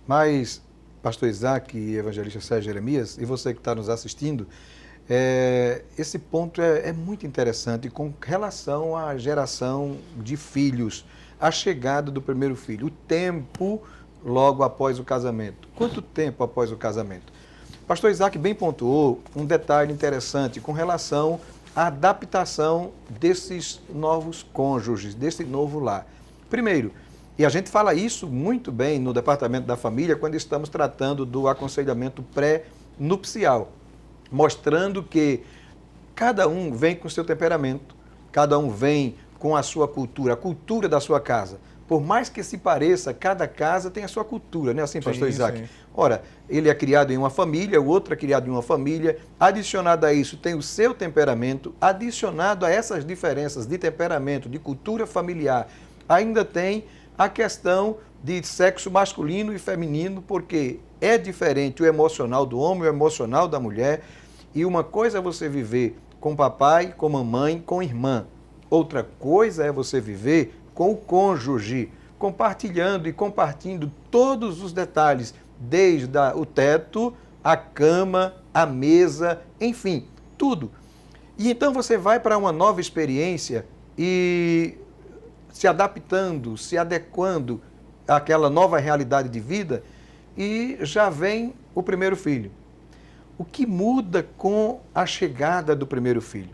Mas, pastor Isaac e evangelista Sérgio Jeremias, e você que está nos assistindo, esse ponto é muito interessante com relação à geração de filhos, a chegada do primeiro filho, o tempo logo após o casamento. Quanto tempo após o casamento? Pastor Isaac bem pontuou um detalhe interessante com relação à adaptação desses novos cônjuges, desse novo lar. Primeiro, e a gente fala isso muito bem no Departamento da Família quando estamos tratando do aconselhamento pré-nupcial, mostrando que cada um vem com o seu temperamento, cada um vem com a sua cultura, a cultura da sua casa. Por mais que se pareça, cada casa tem a sua cultura, não é assim, pastor Isaac? Sim. Ora, ele é criado em uma família, o outro é criado em uma família, adicionado a isso tem o seu temperamento, adicionado a essas diferenças de temperamento, de cultura familiar, ainda tem a questão de sexo masculino e feminino, porque é diferente o emocional do homem, o emocional da mulher, e uma coisa é você viver com papai, com mamãe, com irmã, outra coisa é você viver com o cônjuge, compartilhando e compartilhando todos os detalhes, desde o teto, a cama, a mesa, enfim, tudo. E então você vai para uma nova experiência e se adaptando, se adequando àquela nova realidade de vida e já vem o primeiro filho. O que muda com a chegada do primeiro filho?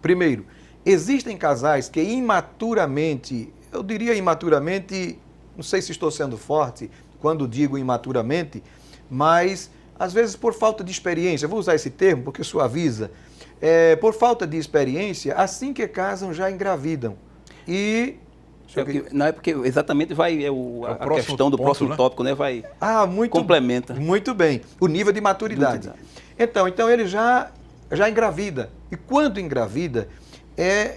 Primeiro, existem casais que imaturamente, eu diria imaturamente, não sei se estou sendo forte quando digo imaturamente, mas às vezes por falta de experiência, vou usar esse termo porque suaviza, por falta de experiência, assim que casam já engravidam. E não é porque exatamente vai a questão do próximo tópico, né? Vai complementa. Muito bem. O nível de maturidade. Então ele já engravida. E quando engravida,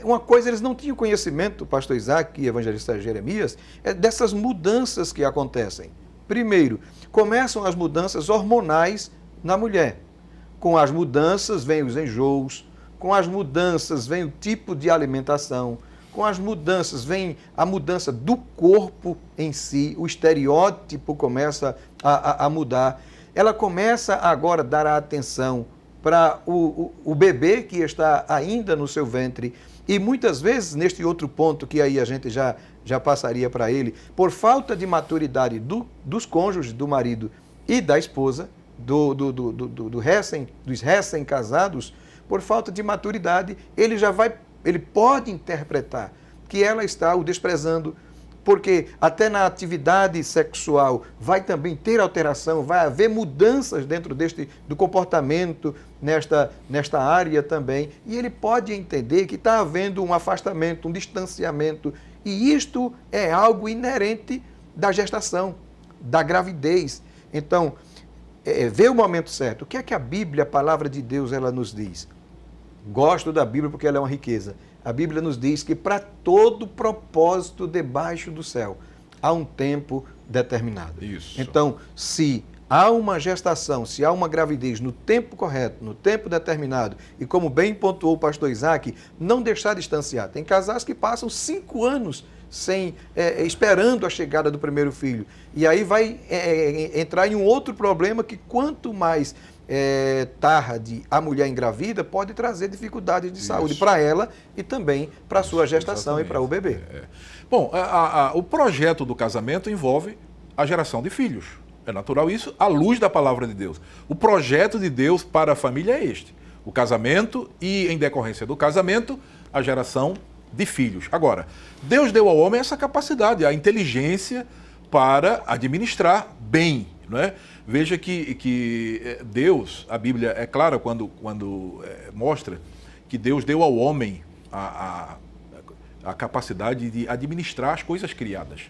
uma coisa, eles não tinham conhecimento, o pastor Isaac e o evangelista Jeremias, dessas mudanças que acontecem. Primeiro, começam as mudanças hormonais na mulher. Com as mudanças vem os enjoos, com as mudanças vem o tipo de alimentação, com as mudanças vem a mudança do corpo em si, o estereótipo começa a mudar. Ela começa agora a dar a atenção para o bebê que está ainda no seu ventre. E muitas vezes, neste outro ponto que aí a gente já passaria para ele, por falta de maturidade dos cônjuges, do marido e da esposa, dos recém-casados, por falta de maturidade, ele pode interpretar que ela está o desprezando, porque até na atividade sexual vai também ter alteração, vai haver mudanças dentro do comportamento nesta área também, e ele pode entender que está havendo um afastamento, um distanciamento, e isto é algo inerente da gestação, da gravidez. Então, vê o momento certo. O que é que a Bíblia, a palavra de Deus, ela nos diz? Gosto da Bíblia porque ela é uma riqueza. A Bíblia nos diz que para todo propósito debaixo do céu há um tempo determinado. Isso. Então, se há uma gestação, se há uma gravidez no tempo correto, no tempo determinado, e como bem pontuou o pastor Isaac, não deixar distanciar. Tem casais que passam 5 anos esperando a chegada do primeiro filho. E aí vai entrar em um outro problema que quanto mais tarde a mulher engravida, pode trazer dificuldades de saúde para ela e também para a sua gestação. Exatamente. E para o bebê. Bom, o projeto do casamento envolve a geração de filhos. É natural isso, à luz da palavra de Deus. O projeto de Deus para a família é este. O casamento e, em decorrência do casamento, a geração de filhos. Agora, Deus deu ao homem essa capacidade, a inteligência para administrar bem, não é? Veja que Deus, a Bíblia é clara quando mostra que Deus deu ao homem a capacidade de administrar as coisas criadas.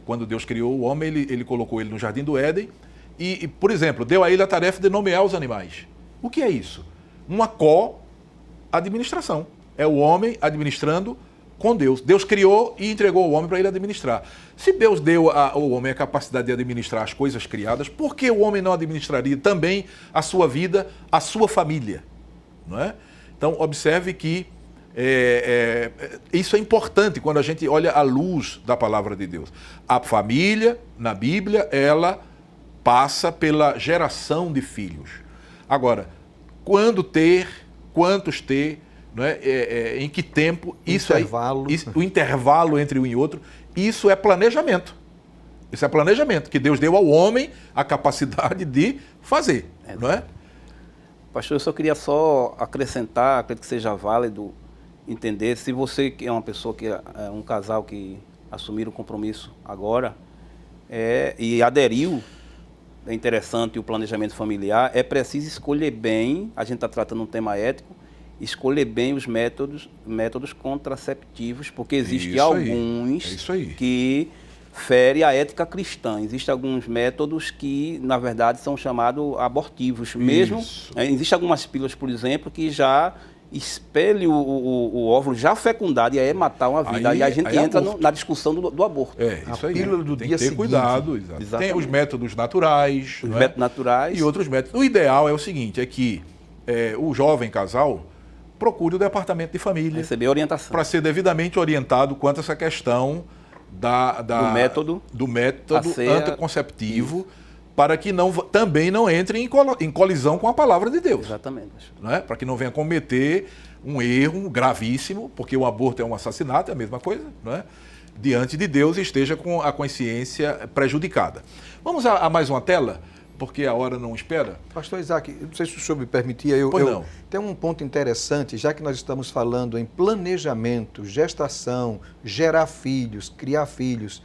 Quando Deus criou o homem, ele colocou ele no Jardim do Éden e, por exemplo, deu a ele a tarefa de nomear os animais. O que é isso? Uma co-administração. É o homem administrando com Deus. Deus criou e entregou ao homem para ele administrar. Se Deus deu ao homem a capacidade de administrar as coisas criadas, por que o homem não administraria também a sua vida, a sua família? Não é? Então, observe que isso é importante quando a gente olha à luz da palavra de Deus. A família, na Bíblia, ela passa pela geração de filhos. Agora, quando ter, quantos ter, não é? Em que tempo, o intervalo entre um e outro, isso é planejamento. Isso é planejamento, que Deus deu ao homem a capacidade de fazer, não é? Pastor, eu só queria acrescentar, acredito que seja válido entender, se você que é uma pessoa, que é um casal que assumiram o compromisso agora e aderiu, é interessante o planejamento familiar, é preciso escolher bem, a gente está tratando um tema ético, escolher bem os métodos contraceptivos, porque existem alguns que ferem a ética cristã. Existem alguns métodos que, na verdade, são chamados abortivos. Mesmo, existem algumas pílulas, por exemplo, que já expelem o óvulo já fecundado e aí matar uma vida. Aí a gente entra na discussão do aborto. Isso aí. Pílula do tem dia que ter seguinte. Cuidado. Tem os métodos naturais. Os métodos naturais. E outros métodos. O ideal é o seguinte, é que o jovem casal procure o departamento de família. Receber orientação. Para ser devidamente orientado quanto a essa questão do método anticonceptivo, para que também não entre em colisão com a palavra de Deus. Exatamente. Não é? Para que não venha cometer um erro gravíssimo, porque o aborto é um assassinato, é a mesma coisa, não é? Diante de Deus, esteja com a consciência prejudicada. Vamos a mais uma tela, porque a hora não espera. Pastor Isaac, não sei se o senhor me permitia, tem um ponto interessante, já que nós estamos falando em planejamento, gestação, gerar filhos, criar filhos.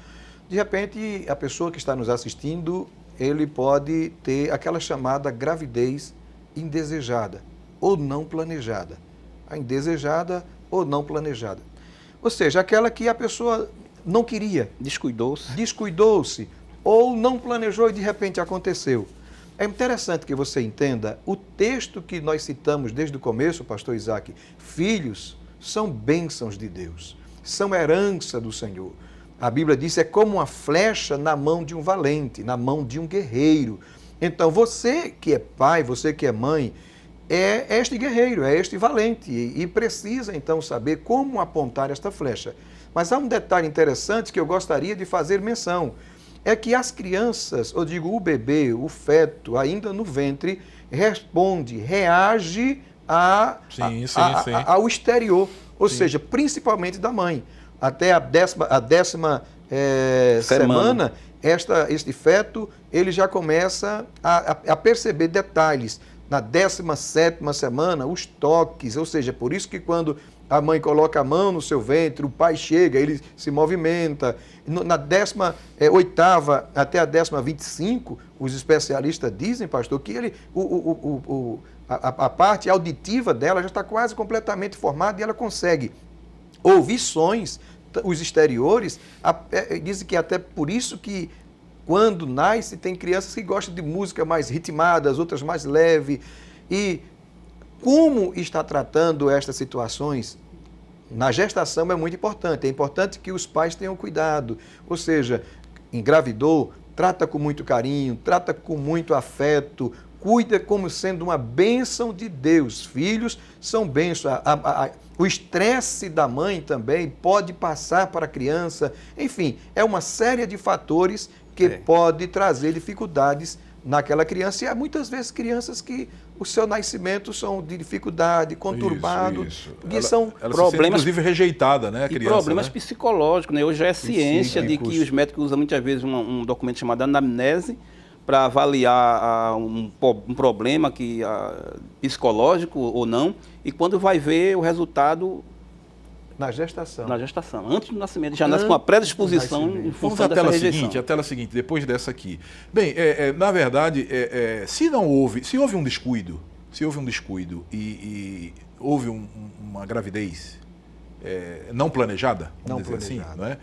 De repente, a pessoa que está nos assistindo ele pode ter aquela chamada gravidez indesejada ou não planejada. A indesejada ou não planejada. Ou seja, aquela que a pessoa não queria. Descuidou-se ou não planejou e de repente aconteceu. É interessante que você entenda o texto que nós citamos desde o começo, pastor Isaac. Filhos são bênçãos de Deus, são herança do Senhor. A Bíblia diz, é como uma flecha na mão de um valente, na mão de um guerreiro. Então, você que é pai, você que é mãe, é este guerreiro, é este valente e precisa, então, saber como apontar esta flecha. Mas há um detalhe interessante que eu gostaria de fazer menção. É que as crianças, eu digo o bebê, o feto, ainda no ventre, reage ao exterior, ou seja, principalmente da mãe. Até a décima semana, este feto ele já começa a perceber detalhes. Na 17ª semana, os toques, ou seja, por isso que quando a mãe coloca a mão no seu ventre, o pai chega, ele se movimenta. Na 18ª até a 25ª, os especialistas dizem, pastor, que a parte auditiva dela já está quase completamente formada e ela consegue ouvir sons, os exteriores. Dizem que até por isso que quando nasce tem crianças que gostam de música mais ritmadas, outras mais leve. E como está tratando estas situações na gestação é muito importante. É importante que os pais tenham cuidado. Ou seja, engravidou, trata com muito carinho, trata com muito afeto, cuida como sendo uma bênção de Deus. Filhos são bênçãos. O estresse da mãe também pode passar para a criança. Enfim, é uma série de fatores que pode trazer dificuldades naquela criança. E há muitas vezes crianças que o seu nascimento são de dificuldade, conturbado, e são problemas, inclusive rejeitada, né, a criança, problemas psicológicos, né? Hoje é ciência de que os médicos usam muitas vezes um documento chamado anamnese para avaliar um problema psicológico ou não, e quando vai ver o resultado na gestação, antes do nascimento, já nasce com uma predisposição em função dessa rejeição. A tela seguinte, depois dessa aqui. Bem, na verdade, se houve um descuido, e houve uma gravidez não planejada, vamos dizer assim, não é?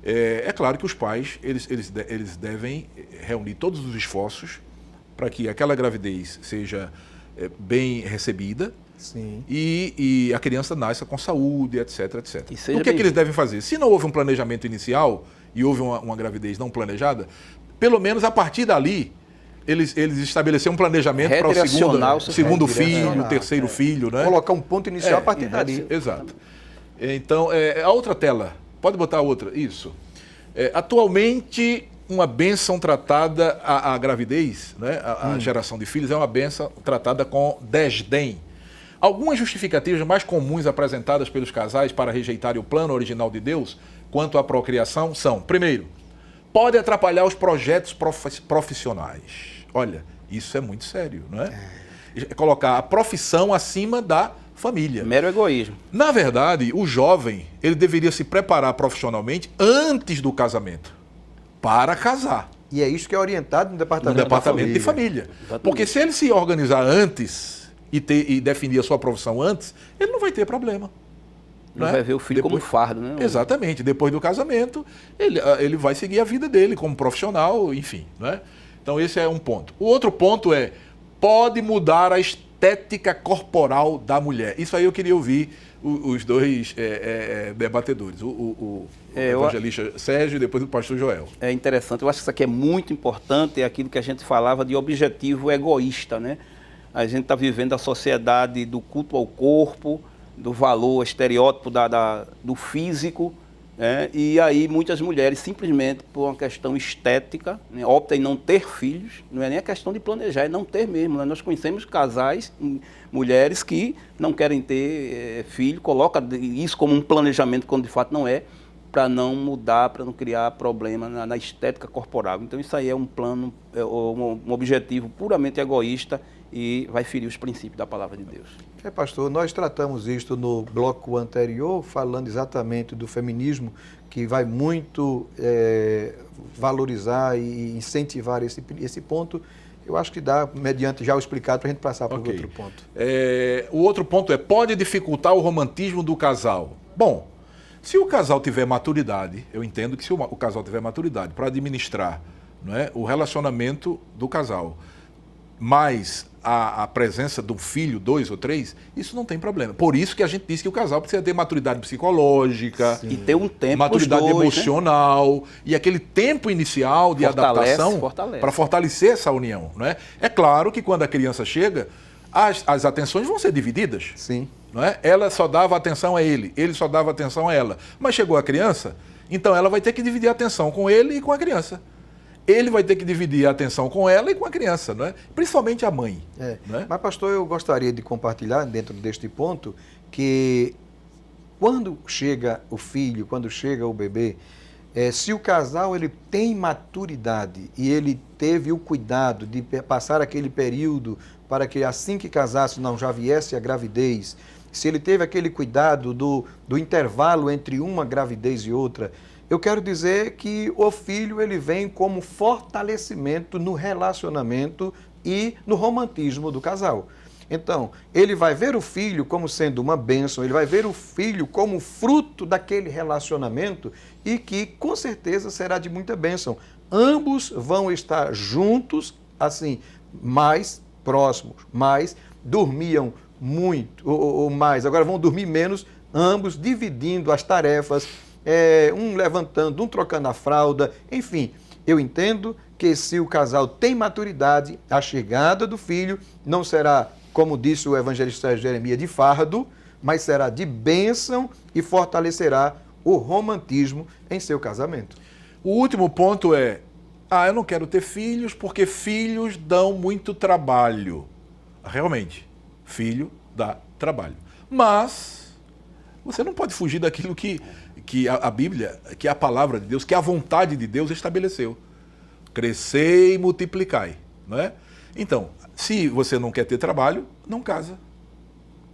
É claro que os pais eles devem reunir todos os esforços para que aquela gravidez seja bem recebida. Sim. E a criança nasça com saúde, etc, etc. O que é que eles devem fazer? Se não houve um planejamento inicial e houve uma gravidez não planejada, pelo menos a partir dali, eles estabeleceram um planejamento para o segundo filho, o terceiro filho, né? Colocar um ponto inicial a partir dali. Exato. Então, a outra tela, pode botar a outra, isso. Atualmente, uma bênção tratada, a gravidez, né? A geração de filhos é uma bênção tratada com desdém. Algumas justificativas mais comuns apresentadas pelos casais para rejeitarem o plano original de Deus quanto à procriação são, primeiro, pode atrapalhar os projetos profissionais. Olha, isso é muito sério, não é? Colocar a profissão acima da família. Mero egoísmo. Na verdade, o jovem, ele deveria se preparar profissionalmente antes do casamento, para casar. E é isso que é orientado no departamento de família. Exatamente. Porque se ele se organizar antes e definir a sua profissão antes, ele não vai ter problema. Não vai ver o filho como um fardo, né? Exatamente. Depois do casamento, ele vai seguir a vida dele como profissional, enfim. Né? Então, esse é um ponto. O outro ponto pode mudar a estética corporal da mulher. Isso aí eu queria ouvir os dois debatedores, o evangelista Sérgio e depois o pastor Joel. É interessante. Eu acho que isso aqui é muito importante, é aquilo que a gente falava de objetivo egoísta, né? A gente está vivendo a sociedade do culto ao corpo, do valor estereótipo do físico, né? E aí muitas mulheres simplesmente por uma questão estética, né, optam em não ter filhos. Não é nem a questão de planejar, é não ter mesmo, né? Nós conhecemos casais, mulheres que não querem ter filho, colocam isso como um planejamento quando de fato não é, para não mudar, para não criar problema na estética corporal. Então isso aí é um plano, um objetivo puramente egoísta e vai ferir os princípios da palavra de Deus. Pastor, nós tratamos isto no bloco anterior, falando exatamente do feminismo, que vai muito valorizar e incentivar esse ponto. Eu acho que dá, mediante já o explicado, para a gente passar para o outro ponto. O outro ponto pode dificultar o romantismo do casal. Bom, se o casal tiver maturidade, eu entendo que se o casal tiver maturidade para administrar, não é, o relacionamento do casal, mais a presença de um filho, 2 ou 3, isso não tem problema. Por isso que a gente diz que o casal precisa ter maturidade psicológica, e ter um tempo maturidade dois, emocional, né? E aquele tempo inicial de adaptação para fortalecer essa união. Não é? É claro que quando a criança chega, as atenções vão ser divididas. Sim. Não é? Ela só dava atenção a ele só dava atenção a ela. Mas chegou a criança, então ela vai ter que dividir a atenção com ele e com a criança. Ele vai ter que dividir a atenção com ela e com a criança, não é? Principalmente a mãe. Não é? Mas, pastor, eu gostaria de compartilhar dentro deste ponto que quando chega o filho, quando chega o bebê, se o casal ele tem maturidade e ele teve o cuidado de passar aquele período para que assim que casasse não já viesse a gravidez, se ele teve aquele cuidado do intervalo entre uma gravidez e outra, eu quero dizer que o filho ele vem como fortalecimento no relacionamento e no romantismo do casal. Então, ele vai ver o filho como sendo uma bênção, ele vai ver o filho como fruto daquele relacionamento e que, com certeza, será de muita bênção. Ambos vão estar juntos, assim, mais próximos, mais dormiam muito ou mais, agora vão dormir menos, ambos dividindo as tarefas, um levantando, um trocando a fralda, enfim. Eu entendo que se o casal tem maturidade, a chegada do filho não será, como disse o evangelista Jeremias, de fardo, mas será de bênção e fortalecerá o romantismo em seu casamento. O último ponto eu não quero ter filhos porque filhos dão muito trabalho. Realmente, filho dá trabalho. Mas você não pode fugir daquilo que a Bíblia, que a palavra de Deus, que a vontade de Deus estabeleceu. Crescei e multiplicai, não é? Então, se você não quer ter trabalho, não casa.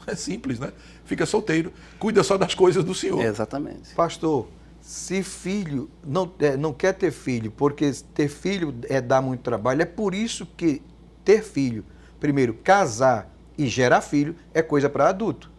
É simples, né? Fica solteiro, cuida só das coisas do Senhor. Exatamente. Pastor, se filho não quer ter filho, porque ter filho dar muito trabalho, é por isso que ter filho, primeiro, casar e gerar filho, é coisa para adulto.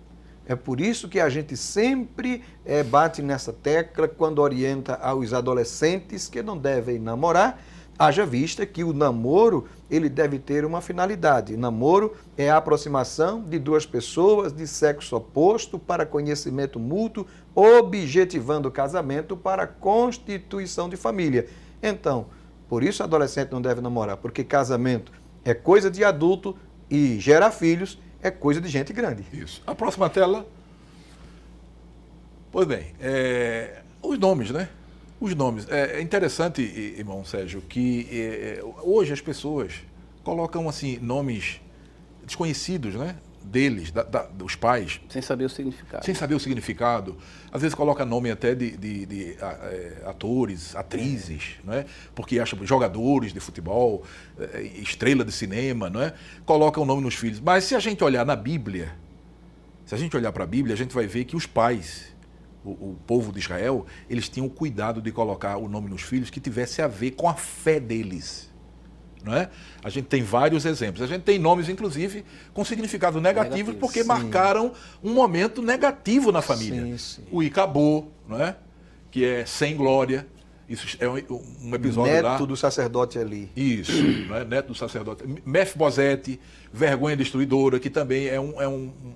É por isso que a gente sempre bate nessa tecla quando orienta aos adolescentes que não devem namorar, haja vista que o namoro ele deve ter uma finalidade. Namoro é a aproximação de duas pessoas de sexo oposto para conhecimento mútuo, objetivando o casamento para a constituição de família. Então, por isso o adolescente não deve namorar, porque casamento é coisa de adulto e gerar filhos é coisa de gente grande. Isso. A próxima tela. Pois bem, os nomes, né? Os nomes. É interessante, irmão Sérgio, que hoje as pessoas colocam assim nomes desconhecidos, né? Deles, dos pais. Sem saber o significado. Sem saber o significado. Às vezes coloca nome até de atores, atrizes, não é? Porque acham jogadores de futebol, estrela de cinema, não é? Colocam o nome nos filhos. Mas se a gente olhar na Bíblia, se a gente olhar para a Bíblia, a gente vai ver que os pais, o povo de Israel, eles tinham o cuidado de colocar o nome nos filhos que tivesse a ver com a fé deles. Não é? A gente tem vários exemplos. A gente tem nomes, inclusive, com significado negativo, porque marcaram um momento negativo na família. Sim, sim. O Icabô, não é? Que é sem glória. Isso é um episódio Neto lá. Neto do sacerdote ali. Isso, não é? Neto do sacerdote. Mefibosete, vergonha destruidora, que também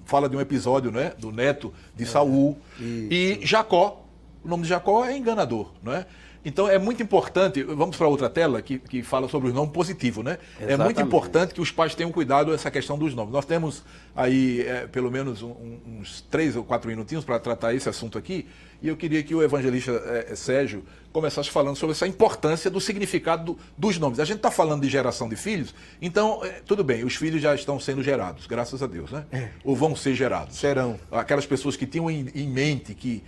fala de um episódio, não é? Do neto de Saul. Isso. E Jacó. O nome de Jacó é enganador, não é? Então é muito importante, vamos para outra tela que fala sobre os nomes positivos, né? Exatamente. É muito importante que os pais tenham cuidado dessa questão dos nomes. Nós temos aí pelo menos uns 3 ou 4 minutinhos para tratar esse assunto aqui, e eu queria que o evangelista Sérgio começasse falando sobre essa importância do significado dos nomes. A gente está falando de geração de filhos, então tudo bem, os filhos já estão sendo gerados, graças a Deus, né? Ou vão ser gerados. Serão. Aquelas pessoas que tinham em mente que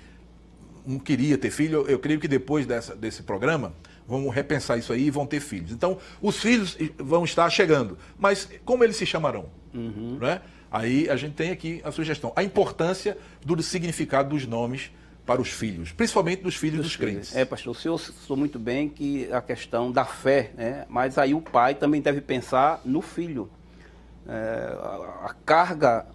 não queria ter filho, eu creio que depois desse programa, vamos repensar isso aí e vão ter filhos. Então, os filhos vão estar chegando, mas como eles se chamarão? Né? Aí a gente tem aqui a sugestão, a importância do significado dos nomes para os filhos, principalmente dos filhos dos crentes. Pastor, o senhor citou muito bem que a questão da fé, né? Mas aí o pai também deve pensar no filho. A carga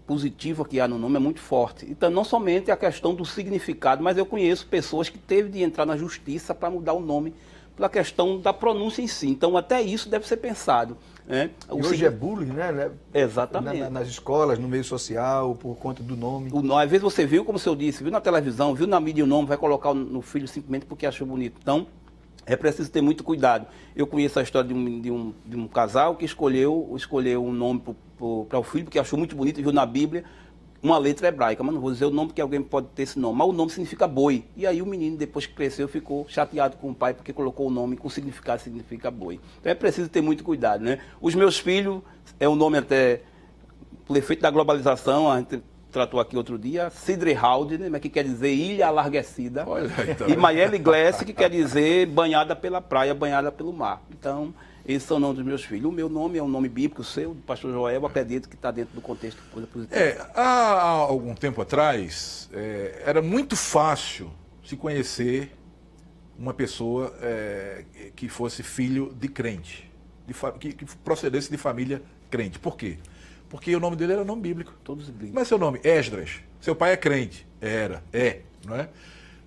positiva que há no nome é muito forte. Então, não somente a questão do significado, mas eu conheço pessoas que teve de entrar na justiça para mudar o nome pela questão da pronúncia em si. Então, até isso deve ser pensado. Né? Hoje é bullying, né? Exatamente. Nas escolas, no meio social, por conta do nome. Às vezes você viu, como o senhor disse, viu na televisão, viu na mídia o nome, vai colocar no filho simplesmente porque achou bonito. Então, é preciso ter muito cuidado. Eu conheço a história de um casal que escolheu um nome para o filho, porque achou muito bonito, viu na Bíblia uma letra hebraica, mas não vou dizer o nome porque alguém pode ter esse nome, mas o nome significa boi. E aí o menino, depois que cresceu, ficou chateado com o pai porque colocou o nome com significado, significa boi. Então é preciso ter muito cuidado, né? Os meus filhos, é um nome até, por efeito da globalização, a gente tratou aqui outro dia, Sidrehalde, né, que quer dizer ilha alarguecida, então. E Mayele Glass, que quer dizer banhada pela praia, banhada pelo mar. Então, esses são os nomes dos meus filhos. O meu nome é um nome bíblico, o seu, do pastor Joel, eu acredito que está dentro do contexto de coisa positiva. Há algum tempo atrás, era muito fácil se conhecer uma pessoa que fosse filho de crente, que procedesse de família crente. Por quê? Porque o nome dele era nome bíblico. Todos bíblicos. Como é seu nome? Esdras. Seu pai é crente. Não é?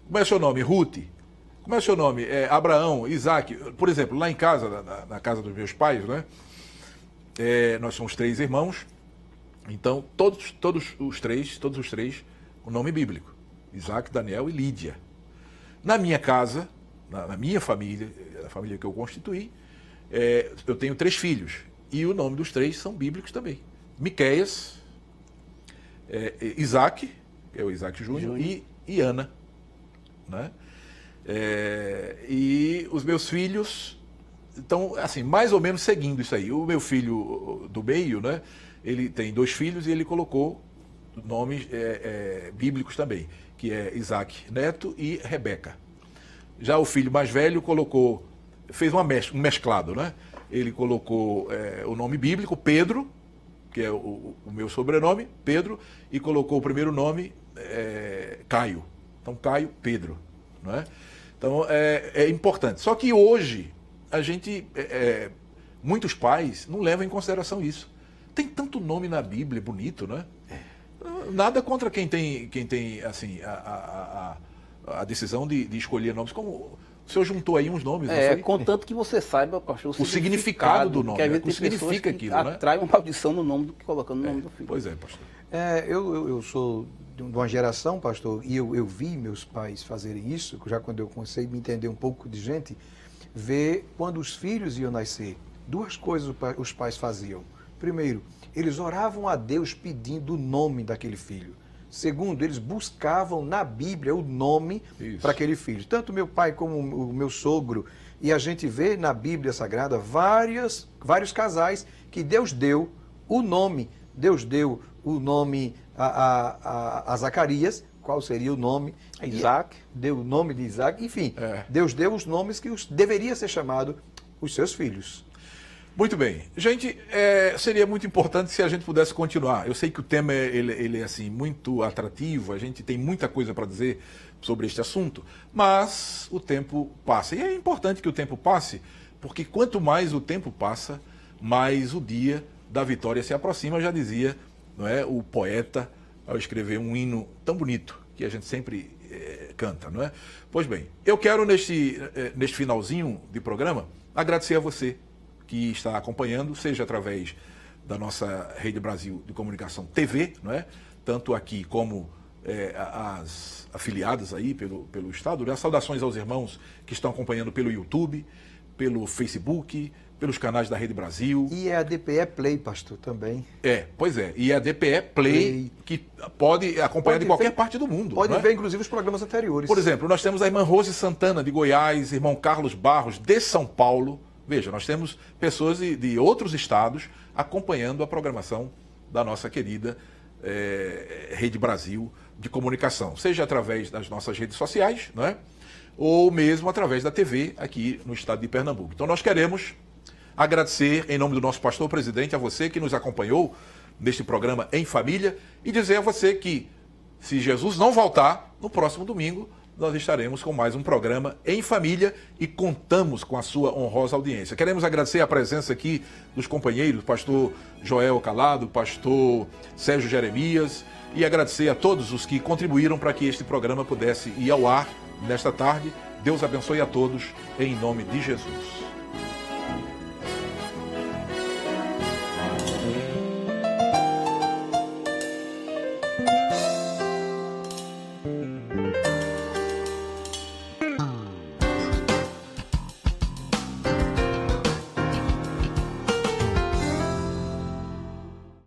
Como é seu nome? Ruth. Como é seu nome? Abraão, Isaac. Por exemplo, lá em casa, na casa dos meus pais, né? Nós somos 3 irmãos. Então, todos os três, o nome bíblico. Isaac, Daniel e Lídia. Na minha casa, na minha família, a família que eu constituí, eu tenho 3 filhos. E o nome dos 3 são bíblicos também. Miqueias, Isaac, que é o Isaac Júnior, e Ana. Né? E os meus filhos estão, assim, mais ou menos seguindo isso aí. O meu filho do meio, né? Ele tem 2 filhos e ele colocou nomes bíblicos também, que é Isaac Neto e Rebeca. Já o filho mais velho fez um mesclado, né? Ele colocou o nome bíblico, Pedro, que é o meu sobrenome, Pedro, e colocou o primeiro nome, Caio. Então, Caio, Pedro. Não é? Então, é importante. Só que hoje, muitos pais não levam em consideração isso. Tem tanto nome na Bíblia, bonito, né? Nada contra quem tem assim, a decisão de escolher nomes, como... O senhor juntou aí uns nomes, não foi? Contanto que você saiba, pastor, o significado do nome, que às vezes o que significa aquilo, né? Atrai uma maldição no nome do que colocando o nome do filho. Pois é, pastor. Eu sou de uma geração, pastor, e eu vi meus pais fazerem isso, já quando eu comecei a me entender um pouco de gente, ver quando os filhos iam nascer. 2 coisas os pais faziam. Primeiro, eles oravam a Deus pedindo o nome daquele filho. Segundo, eles buscavam na Bíblia o nome para aquele filho. Tanto meu pai como o meu sogro. E a gente vê na Bíblia Sagrada vários casais que Deus deu o nome. Deus deu o nome a Zacarias. Qual seria o nome? Isaac. Deu o nome de Isaac. Enfim, Deus deu os nomes que deveria ser chamado os seus filhos. Muito bem. Gente, seria muito importante se a gente pudesse continuar. Eu sei que o tema ele é assim, muito atrativo, a gente tem muita coisa para dizer sobre este assunto, mas o tempo passa. E é importante que o tempo passe, porque quanto mais o tempo passa, mais o dia da vitória se aproxima, já dizia, não é, o poeta ao escrever um hino tão bonito que a gente sempre canta, não é? Pois bem, eu quero neste finalzinho de programa agradecer a você que está acompanhando, seja através da nossa Rede Brasil de Comunicação TV, não é? Tanto aqui como as afiliadas aí pelo Estado, né? Saudações aos irmãos que estão acompanhando pelo YouTube, pelo Facebook, pelos canais da Rede Brasil. E a DPE Play, pastor, também. Pois é. E a DPE Play, que pode acompanhar de qualquer parte do mundo. Pode ver, inclusive, os programas anteriores. Por exemplo, nós temos a irmã Rose Santana, de Goiás, irmão Carlos Barros, de São Paulo. Veja, nós temos pessoas de outros estados acompanhando a programação da nossa querida Rede Brasil de Comunicação, seja através das nossas redes sociais, não é? ou mesmo através da TV aqui no estado de Pernambuco. Então nós queremos agradecer, em nome do nosso pastor presidente, a você que nos acompanhou neste programa Em Família e dizer a você que, se Jesus não voltar, no próximo domingo nós estaremos com mais um programa Em Família e contamos com a sua honrosa audiência. Queremos agradecer a presença aqui dos companheiros, pastor Joel Calado, pastor Sérgio Jeremias, e agradecer a todos os que contribuíram para que este programa pudesse ir ao ar nesta tarde. Deus abençoe a todos, em nome de Jesus.